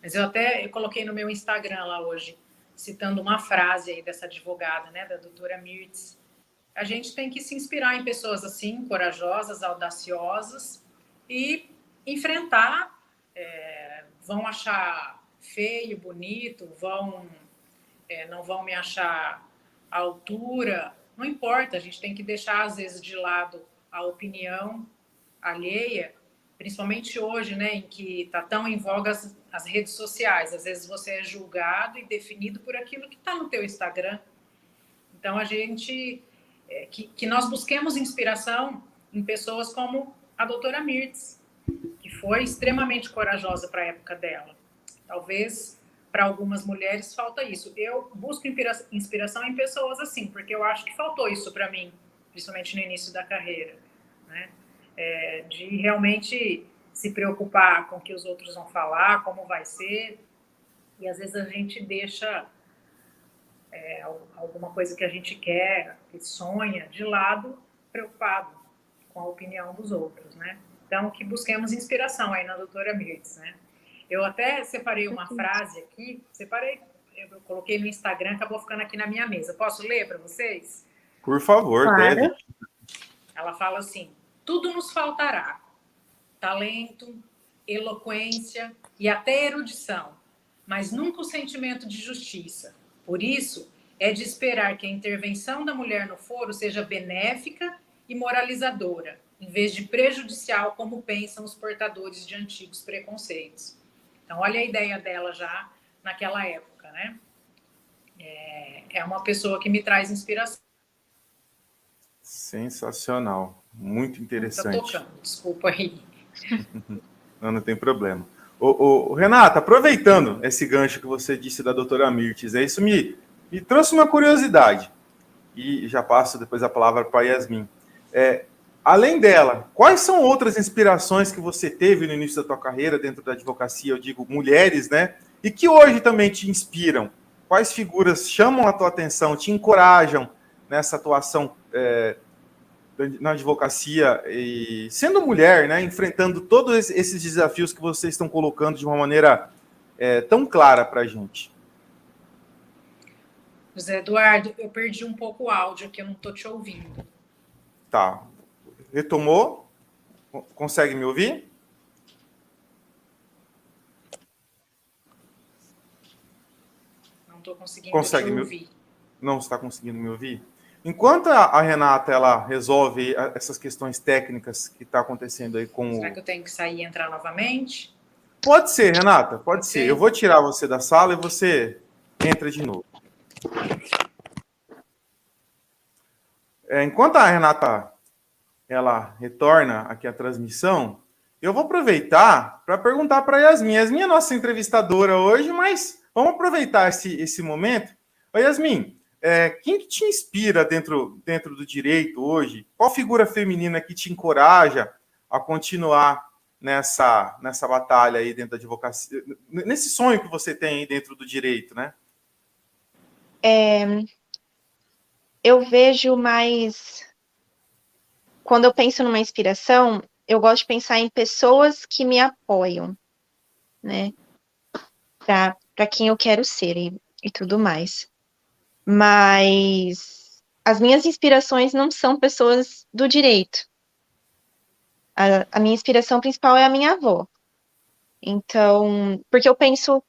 Mas eu coloquei no meu Instagram lá hoje, citando uma frase aí dessa advogada, né, da doutora Mirtz. A gente tem que se inspirar em pessoas assim, corajosas, audaciosas, e enfrentar. Vão achar feio, bonito, não vão me achar à altura. Não importa, a gente tem que deixar, às vezes, de lado a opinião alheia, principalmente hoje, né, em que está tão em voga as redes sociais. Às vezes você é julgado e definido por aquilo que está no teu Instagram. Então, a gente... que nós busquemos inspiração em pessoas como a doutora Mirtz, que foi extremamente corajosa para a época dela. Talvez para algumas mulheres falta isso. Eu busco inspiração em pessoas assim, porque eu acho que faltou isso para mim, principalmente no início da carreira, né? De realmente se preocupar com o que os outros vão falar, como vai ser, e às vezes a gente deixa alguma coisa que a gente quer, que sonha, de lado, preocupado com a opinião dos outros, né? Então, que busquemos inspiração aí na doutora Mirtz, né? Eu até separei uma frase aqui, eu coloquei no Instagram, acabou ficando aqui na minha mesa. Posso ler para vocês? Por favor, Claro. deve. Ela fala assim: tudo nos faltará, talento, eloquência e até erudição, mas nunca o sentimento de justiça. Por isso, é de esperar que a intervenção da mulher no foro seja benéfica e moralizadora, em vez de prejudicial, como pensam os portadores de antigos preconceitos. Então, olha a ideia dela já naquela época, né? É uma pessoa que me traz inspiração. Sensacional. Muito interessante. Tá tocando, desculpa aí. Não tem problema. Renata, aproveitando esse gancho que você disse da doutora Mirtes, isso me trouxe uma curiosidade. E já passo depois a palavra para a Yasmin. Além dela, quais são outras inspirações que você teve no início da tua carreira dentro da advocacia, eu digo mulheres, né? E que hoje também te inspiram? Quais figuras chamam a tua atenção, te encorajam nessa atuação na advocacia, e sendo mulher, né, enfrentando todos esses desafios que vocês estão colocando de uma maneira tão clara para a gente? José Eduardo, eu perdi um pouco o áudio aqui, eu não estou te ouvindo. Tá. Retomou? Consegue me ouvir? Não estou conseguindo te ouvir. Não está conseguindo me ouvir? Enquanto a Renata ela resolve essas questões técnicas que está acontecendo aí com Será que eu tenho que sair e entrar novamente? Pode ser, Renata, pode ser. Eu vou tirar você da sala e você entra de novo. Enquanto a Renata ela retorna aqui à transmissão, eu vou aproveitar para perguntar para a Yasmin. Yasmin é nossa entrevistadora hoje, mas vamos aproveitar esse momento. Ô, Yasmin, quem que te inspira dentro do direito hoje? Qual figura feminina que te encoraja a continuar nessa batalha aí dentro da advocacia, nesse sonho que você tem aí dentro do direito, né? Eu vejo mais... Quando eu penso numa inspiração, eu gosto de pensar em pessoas que me apoiam, né? Para quem eu quero ser e tudo mais. Mas as minhas inspirações não são pessoas do direito. A minha inspiração principal é a minha avó. Então, porque eu penso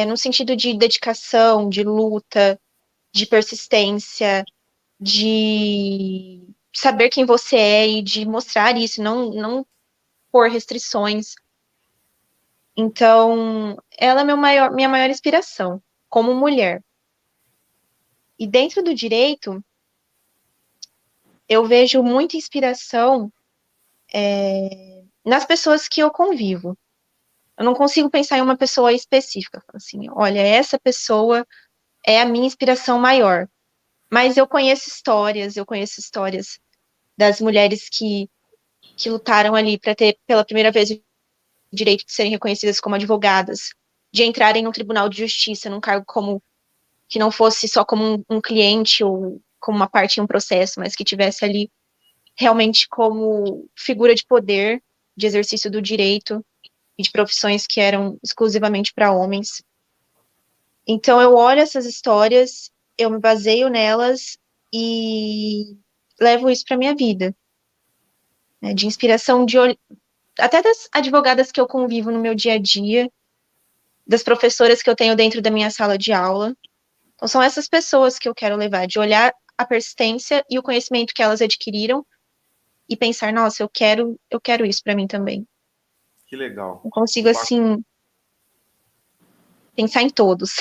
no sentido de dedicação, de luta, de persistência, de saber quem você é e de mostrar isso, não pôr restrições. Então, ela é minha maior inspiração, como mulher. E dentro do direito, eu vejo muita inspiração nas pessoas que eu convivo. Eu não consigo pensar em uma pessoa específica, assim, olha, essa pessoa é a minha inspiração maior. Mas eu conheço histórias das mulheres que lutaram ali para ter pela primeira vez o direito de serem reconhecidas como advogadas, de entrarem no tribunal de justiça, num cargo como que não fosse só como um cliente ou como uma parte em um processo, mas que tivesse ali realmente como figura de poder, de exercício do direito e de profissões que eram exclusivamente para homens. Então eu olho essas histórias, eu me baseio nelas e levo isso para minha vida, né, de inspiração até das advogadas que eu convivo no meu dia a dia, das professoras que eu tenho dentro da minha sala de aula. Então são essas pessoas que eu quero levar, de olhar a persistência e o conhecimento que elas adquiriram e pensar, nossa, eu quero isso para mim também. Que legal. Eu consigo, assim, pensar em todos.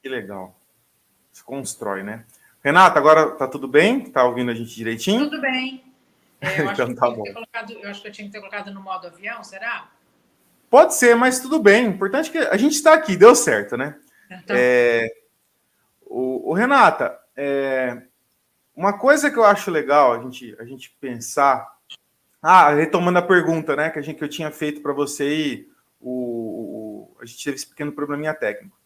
Que legal. Se constrói, né? Renata, agora tá tudo bem? Tá ouvindo a gente direitinho? Tudo bem. Eu então tá bom. Eu acho que eu tinha que ter colocado no modo avião, será? Pode ser, mas tudo bem. O importante é que a gente está aqui, deu certo, né? Então... Renata, uma coisa que eu acho legal a gente pensar... retomando a pergunta, né, que eu tinha feito para você e a gente teve esse pequeno probleminha técnico.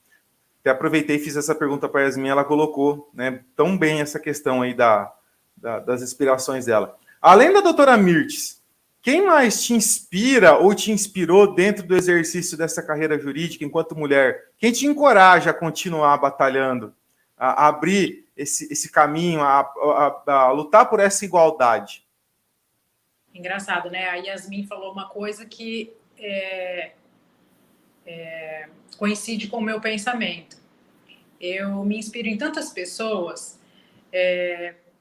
Até aproveitei e fiz essa pergunta para a Yasmin, ela colocou, né, tão bem essa questão aí das inspirações dela. Além da doutora Mirtes, quem mais te inspira ou te inspirou dentro do exercício dessa carreira jurídica enquanto mulher? Quem te encoraja a continuar batalhando, a abrir esse caminho, a lutar por essa igualdade? Engraçado, né? A Yasmin falou uma coisa que coincide com o meu pensamento. Eu me inspiro em tantas pessoas,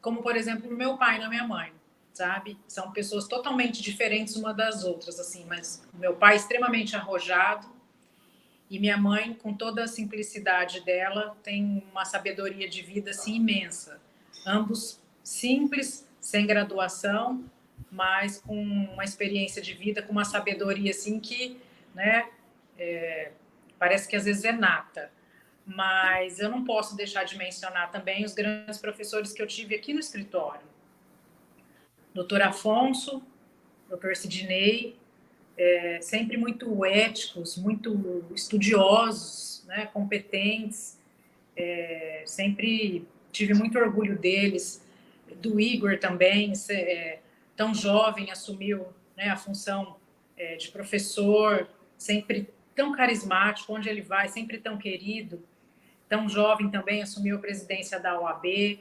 como, por exemplo, meu pai e minha mãe, sabe? São pessoas totalmente diferentes uma das outras, assim, mas meu pai é extremamente arrojado e minha mãe, com toda a simplicidade dela, tem uma sabedoria de vida, assim, imensa. Ambos simples, sem graduação, mas com uma experiência de vida, com uma sabedoria, assim, que, né, parece que às vezes é nata. Mas eu não posso deixar de mencionar também os grandes professores que eu tive aqui no escritório. Doutor Afonso, doutor Sidney, sempre muito éticos, muito estudiosos, né, competentes. Sempre tive muito orgulho deles. Do Igor também, tão jovem, assumiu, né, a função de professor, sempre tão carismático, onde ele vai, sempre tão querido. Tão jovem também, assumiu a presidência da OAB.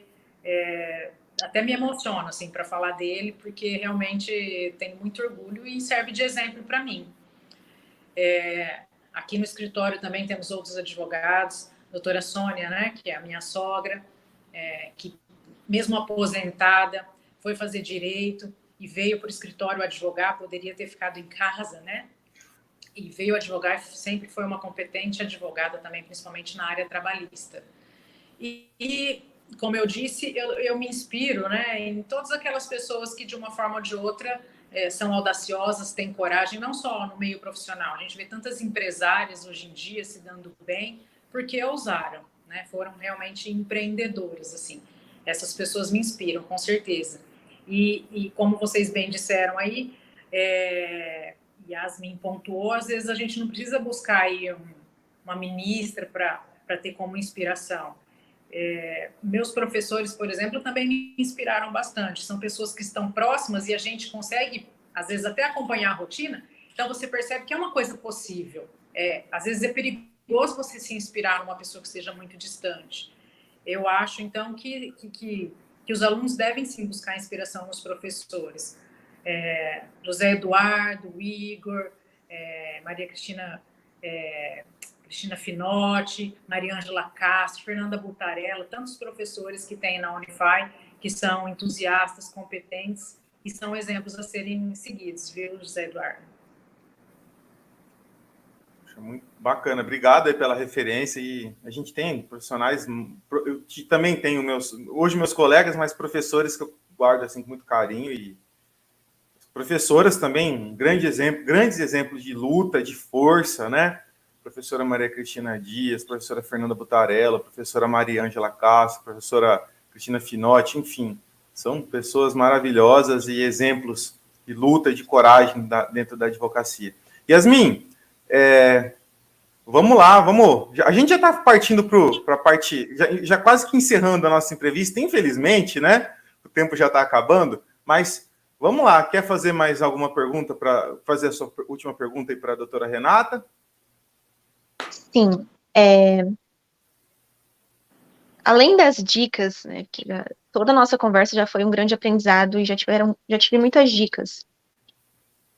Até me emociono, assim, para falar dele, porque realmente tenho muito orgulho e serve de exemplo para mim. Aqui no escritório também temos outros advogados, doutora Sônia, né, que é a minha sogra, que mesmo aposentada, foi fazer direito e veio para o escritório advogar, poderia ter ficado em casa, né? E veio advogar, sempre foi uma competente advogada também, principalmente na área trabalhista. E como eu disse, eu me inspiro, né, em todas aquelas pessoas que, de uma forma ou de outra, são audaciosas, têm coragem, não só no meio profissional. A gente vê tantas empresárias hoje em dia se dando bem porque ousaram, né, foram realmente empreendedoras, assim. Essas pessoas me inspiram, com certeza. E como vocês bem disseram aí, Yasmin pontuou, às vezes a gente não precisa buscar aí uma ministra para ter como inspiração. Meus professores, por exemplo, também me inspiraram bastante. São pessoas que estão próximas e a gente consegue, às vezes, até acompanhar a rotina. Então, você percebe que é uma coisa possível. Às vezes, é perigoso você se inspirar numa pessoa que esteja muito distante. Eu acho, então, que os alunos devem, sim, buscar inspiração nos professores. José Eduardo, Igor, Maria Cristina Finotti, Maria Ângela Castro, Fernanda Butarello, tantos professores que tem na Unify, que são entusiastas, competentes e são exemplos a serem seguidos, viu, José Eduardo? Muito bacana, obrigado aí pela referência. E a gente tem profissionais, eu também tenho hoje meus colegas, mas professores que eu guardo assim com muito carinho, e professoras também, grandes exemplos de luta, de força, né? Professora Maria Cristina Dias, professora Fernanda Butarello, professora Maria Ângela Castro, professora Cristina Finotti, enfim, são pessoas maravilhosas e exemplos de luta, de coragem dentro da advocacia. Yasmin, vamos lá, a gente já está partindo para a parte, já quase que encerrando a nossa entrevista, infelizmente, né? O tempo já está acabando, mas vamos lá, quer fazer mais alguma pergunta, para fazer a sua última pergunta aí para a doutora Renata? Sim. Além das dicas, né, que toda a nossa conversa já foi um grande aprendizado e já tive muitas dicas.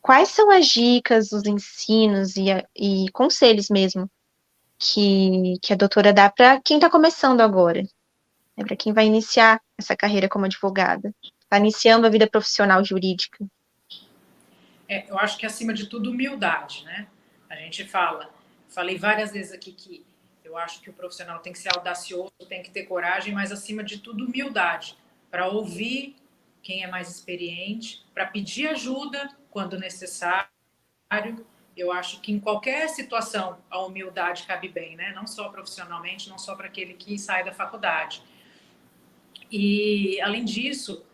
Quais são as dicas, os ensinos e conselhos mesmo que a doutora dá para quem está começando agora, né, para quem vai iniciar essa carreira como advogada, está iniciando a vida profissional jurídica? Eu acho que, acima de tudo, humildade, né? A gente falei várias vezes aqui que eu acho que o profissional tem que ser audacioso, tem que ter coragem, mas, acima de tudo, humildade, para ouvir quem é mais experiente, para pedir ajuda quando necessário. Eu acho que em qualquer situação a humildade cabe bem, né? Não só profissionalmente, não só para aquele que sai da faculdade. E, além disso,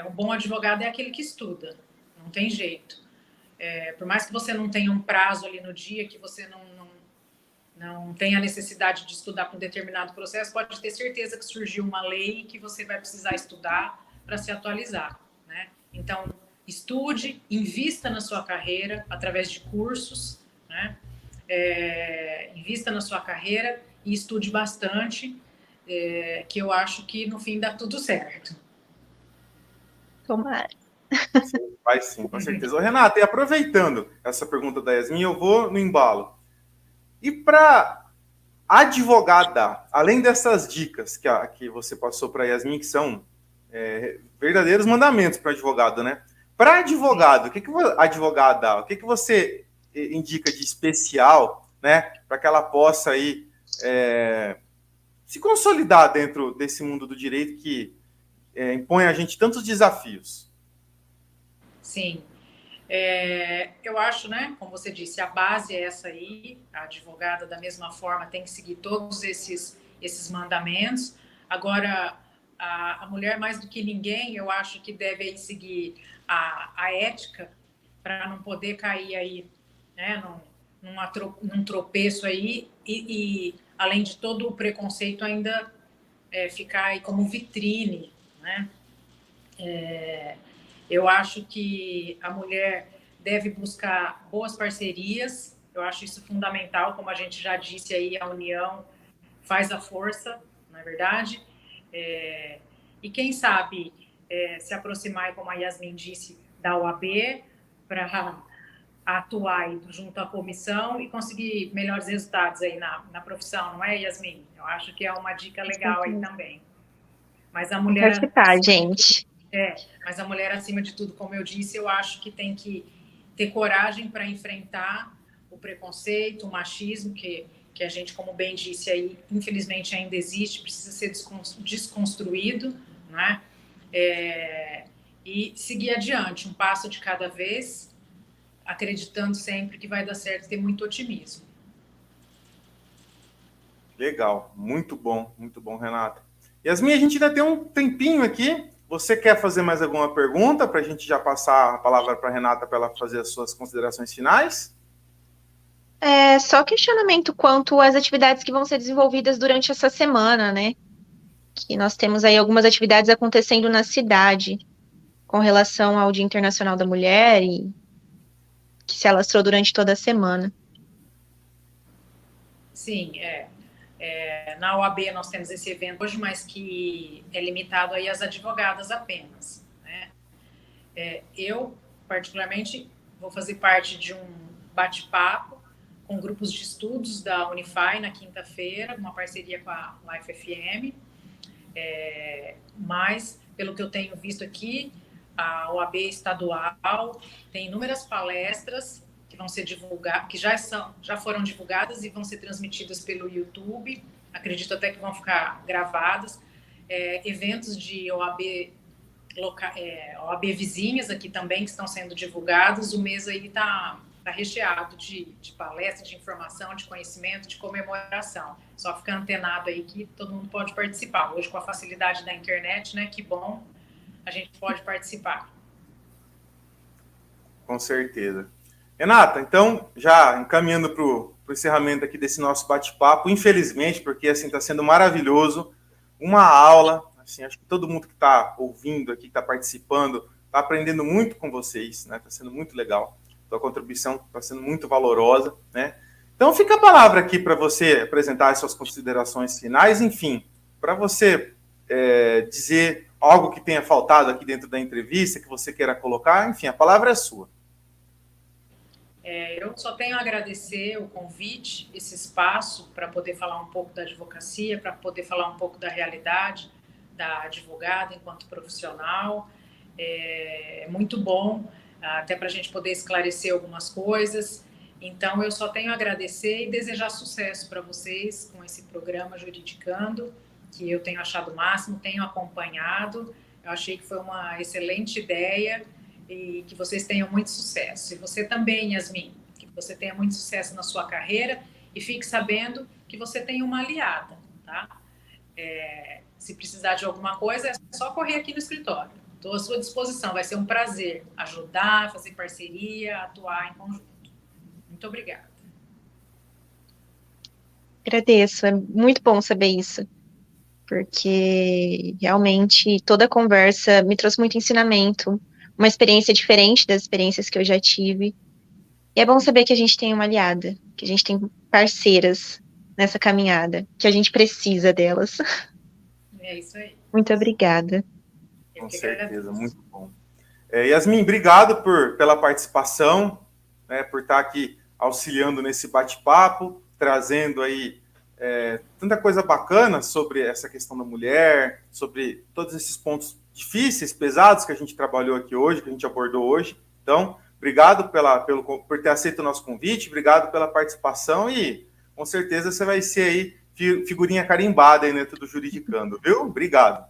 um bom advogado é aquele que estuda, não tem jeito. Por mais que você não tenha um prazo ali no dia, que você não tenha a necessidade de estudar para um determinado processo, pode ter certeza que surgiu uma lei que você vai precisar estudar para se atualizar, né? Então, estude, invista na sua carreira através de cursos, né? Invista na sua carreira e estude bastante, que eu acho que no fim dá tudo certo. Tomara. Sim, vai sim, com certeza. Ô, Renata, e aproveitando essa pergunta da Yasmin, eu vou no embalo. E para advogada, além dessas dicas que você passou para a Yasmin, que são verdadeiros mandamentos para advogado, né? Para advogado, o que você indica de especial, né, para que ela possa aí se consolidar dentro desse mundo do direito que impõe a gente tantos desafios? Sim. Eu acho, né, como você disse, a base é essa aí, a advogada da mesma forma tem que seguir todos esses mandamentos. Agora, a mulher mais do que ninguém, eu acho que deve aí seguir a ética para não poder cair aí, né, num tropeço aí e além de todo o preconceito ainda ficar aí como vitrine, né? Eu acho que a mulher deve buscar boas parcerias, eu acho isso fundamental, como a gente já disse aí, a união faz a força, não é verdade? E quem sabe se aproximar, como a Yasmin disse, da OAB, para atuar aí junto à comissão e conseguir melhores resultados aí na profissão, não é, Yasmin? Eu acho que é uma dica legal aí também. Mas a mulher... Participar, gente. Mas a mulher, acima de tudo, como eu disse, eu acho que tem que ter coragem para enfrentar o preconceito, o machismo, que a gente, como bem disse aí, infelizmente ainda existe, precisa ser desconstruído, né? E seguir adiante, um passo de cada vez, acreditando sempre que vai dar certo, ter muito otimismo. Legal, muito bom, Renata. Yasmin, a gente ainda tem um tempinho aqui. Você quer fazer mais alguma pergunta para a gente já passar a palavra para a Renata para ela fazer as suas considerações finais? Só questionamento quanto às atividades que vão ser desenvolvidas durante essa semana, né? Que nós temos aí algumas atividades acontecendo na cidade com relação ao Dia Internacional da Mulher e que se alastrou durante toda a semana. Sim, na OAB nós temos esse evento hoje, mas que é limitado aí às advogadas apenas, né? Eu, particularmente, vou fazer parte de um bate-papo com grupos de estudos da Unify na quinta-feira, uma parceria com a Life FM, mas, pelo que eu tenho visto aqui, a OAB estadual tem inúmeras palestras que vão ser divulgadas, que já foram divulgadas e vão ser transmitidas pelo YouTube, acredito até que vão ficar gravadas, eventos de OAB, OAB vizinhas aqui também que estão sendo divulgados. O mês aí está recheado de palestras, de informação, de conhecimento, de comemoração. Só ficar antenado aí que todo mundo pode participar. Hoje, com a facilidade da internet, né, que bom, a gente pode participar. Com certeza. Renata, então, já encaminhando para o encerramento aqui desse nosso bate-papo, infelizmente, porque assim está sendo maravilhoso, uma aula, assim, acho que todo mundo que está ouvindo aqui, que está participando, está aprendendo muito com vocês, né? Está sendo muito legal. Sua contribuição está sendo muito valorosa, né? Então, fica a palavra aqui para você apresentar as suas considerações finais, enfim, para você dizer algo que tenha faltado aqui dentro da entrevista, que você queira colocar, enfim, a palavra é sua. Eu só tenho a agradecer o convite, esse espaço para poder falar um pouco da advocacia, para poder falar um pouco da realidade da advogada enquanto profissional. É muito bom, até para a gente poder esclarecer algumas coisas. Então, eu só tenho a agradecer e desejar sucesso para vocês com esse programa Juridicando, que eu tenho achado o máximo, tenho acompanhado. Eu achei que foi uma excelente ideia e que vocês tenham muito sucesso. E você também, Yasmin, que você tenha muito sucesso na sua carreira e fique sabendo que você tem uma aliada, tá? Se precisar de alguma coisa, é só correr aqui no escritório. Estou à sua disposição, vai ser um prazer ajudar, fazer parceria, atuar em conjunto. Muito obrigada. Agradeço, é muito bom saber isso, porque realmente toda a conversa me trouxe muito ensinamento, uma experiência diferente das experiências que eu já tive. E é bom saber que a gente tem uma aliada, que a gente tem parceiras nessa caminhada, que a gente precisa delas. É isso aí. Muito obrigada. Com certeza, muito bom. Yasmin, obrigado pela participação, né, por estar aqui auxiliando nesse bate-papo, trazendo aí tanta coisa bacana sobre essa questão da mulher, sobre todos esses pontos difíceis, pesados que a gente trabalhou aqui hoje, que a gente abordou hoje. Então, obrigado por ter aceito o nosso convite, obrigado pela participação e com certeza você vai ser aí figurinha carimbada aí dentro do Juridicando, viu? Obrigado.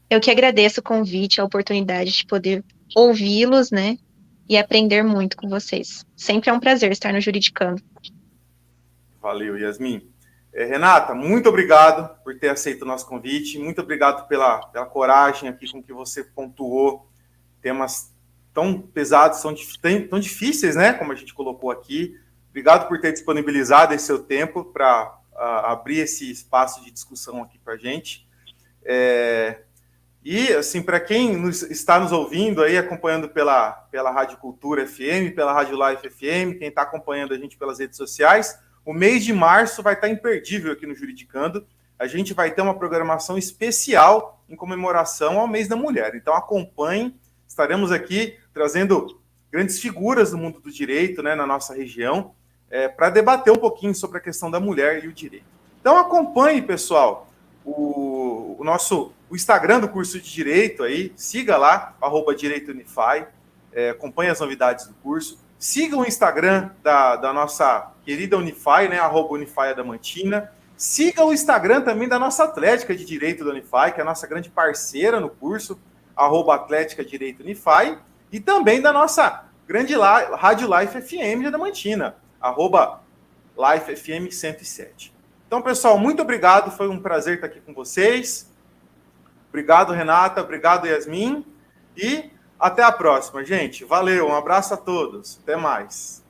Eu que agradeço o convite, a oportunidade de poder ouvi-los, né, e aprender muito com vocês. Sempre é um prazer estar no Juridicando. Valeu, Yasmin. Renata, muito obrigado por ter aceito o nosso convite, muito obrigado pela coragem aqui com que você pontuou temas tão pesados, tão difíceis, né, como a gente colocou aqui. Obrigado por ter disponibilizado esse seu tempo para abrir esse espaço de discussão aqui para a gente. E, assim, para quem está nos ouvindo aí, acompanhando pela Rádio Cultura FM, pela Rádio Life FM, quem está acompanhando a gente pelas redes sociais, o mês de março vai estar imperdível aqui no Juridicando. A gente vai ter uma programação especial em comemoração ao mês da mulher. Então, acompanhem, estaremos aqui trazendo grandes figuras do mundo do direito, né, na nossa região, para debater um pouquinho sobre a questão da mulher e o direito. Então, acompanhe, pessoal, o Instagram do curso de Direito aí, siga lá, @DireitoUnify, acompanhe as novidades do curso, siga o Instagram da nossa querida Unify, né, @Unify Adamantina, siga o Instagram também da nossa Atlética de Direito da Unify, que é a nossa grande parceira no curso, @Atlética Direito Unify, e também da nossa grande Rádio Life FM de Adamantina, @LifeFM 107. Então, pessoal, muito obrigado, foi um prazer estar aqui com vocês. Obrigado, Renata, obrigado, Yasmin, e até a próxima, gente. Valeu, um abraço a todos, até mais.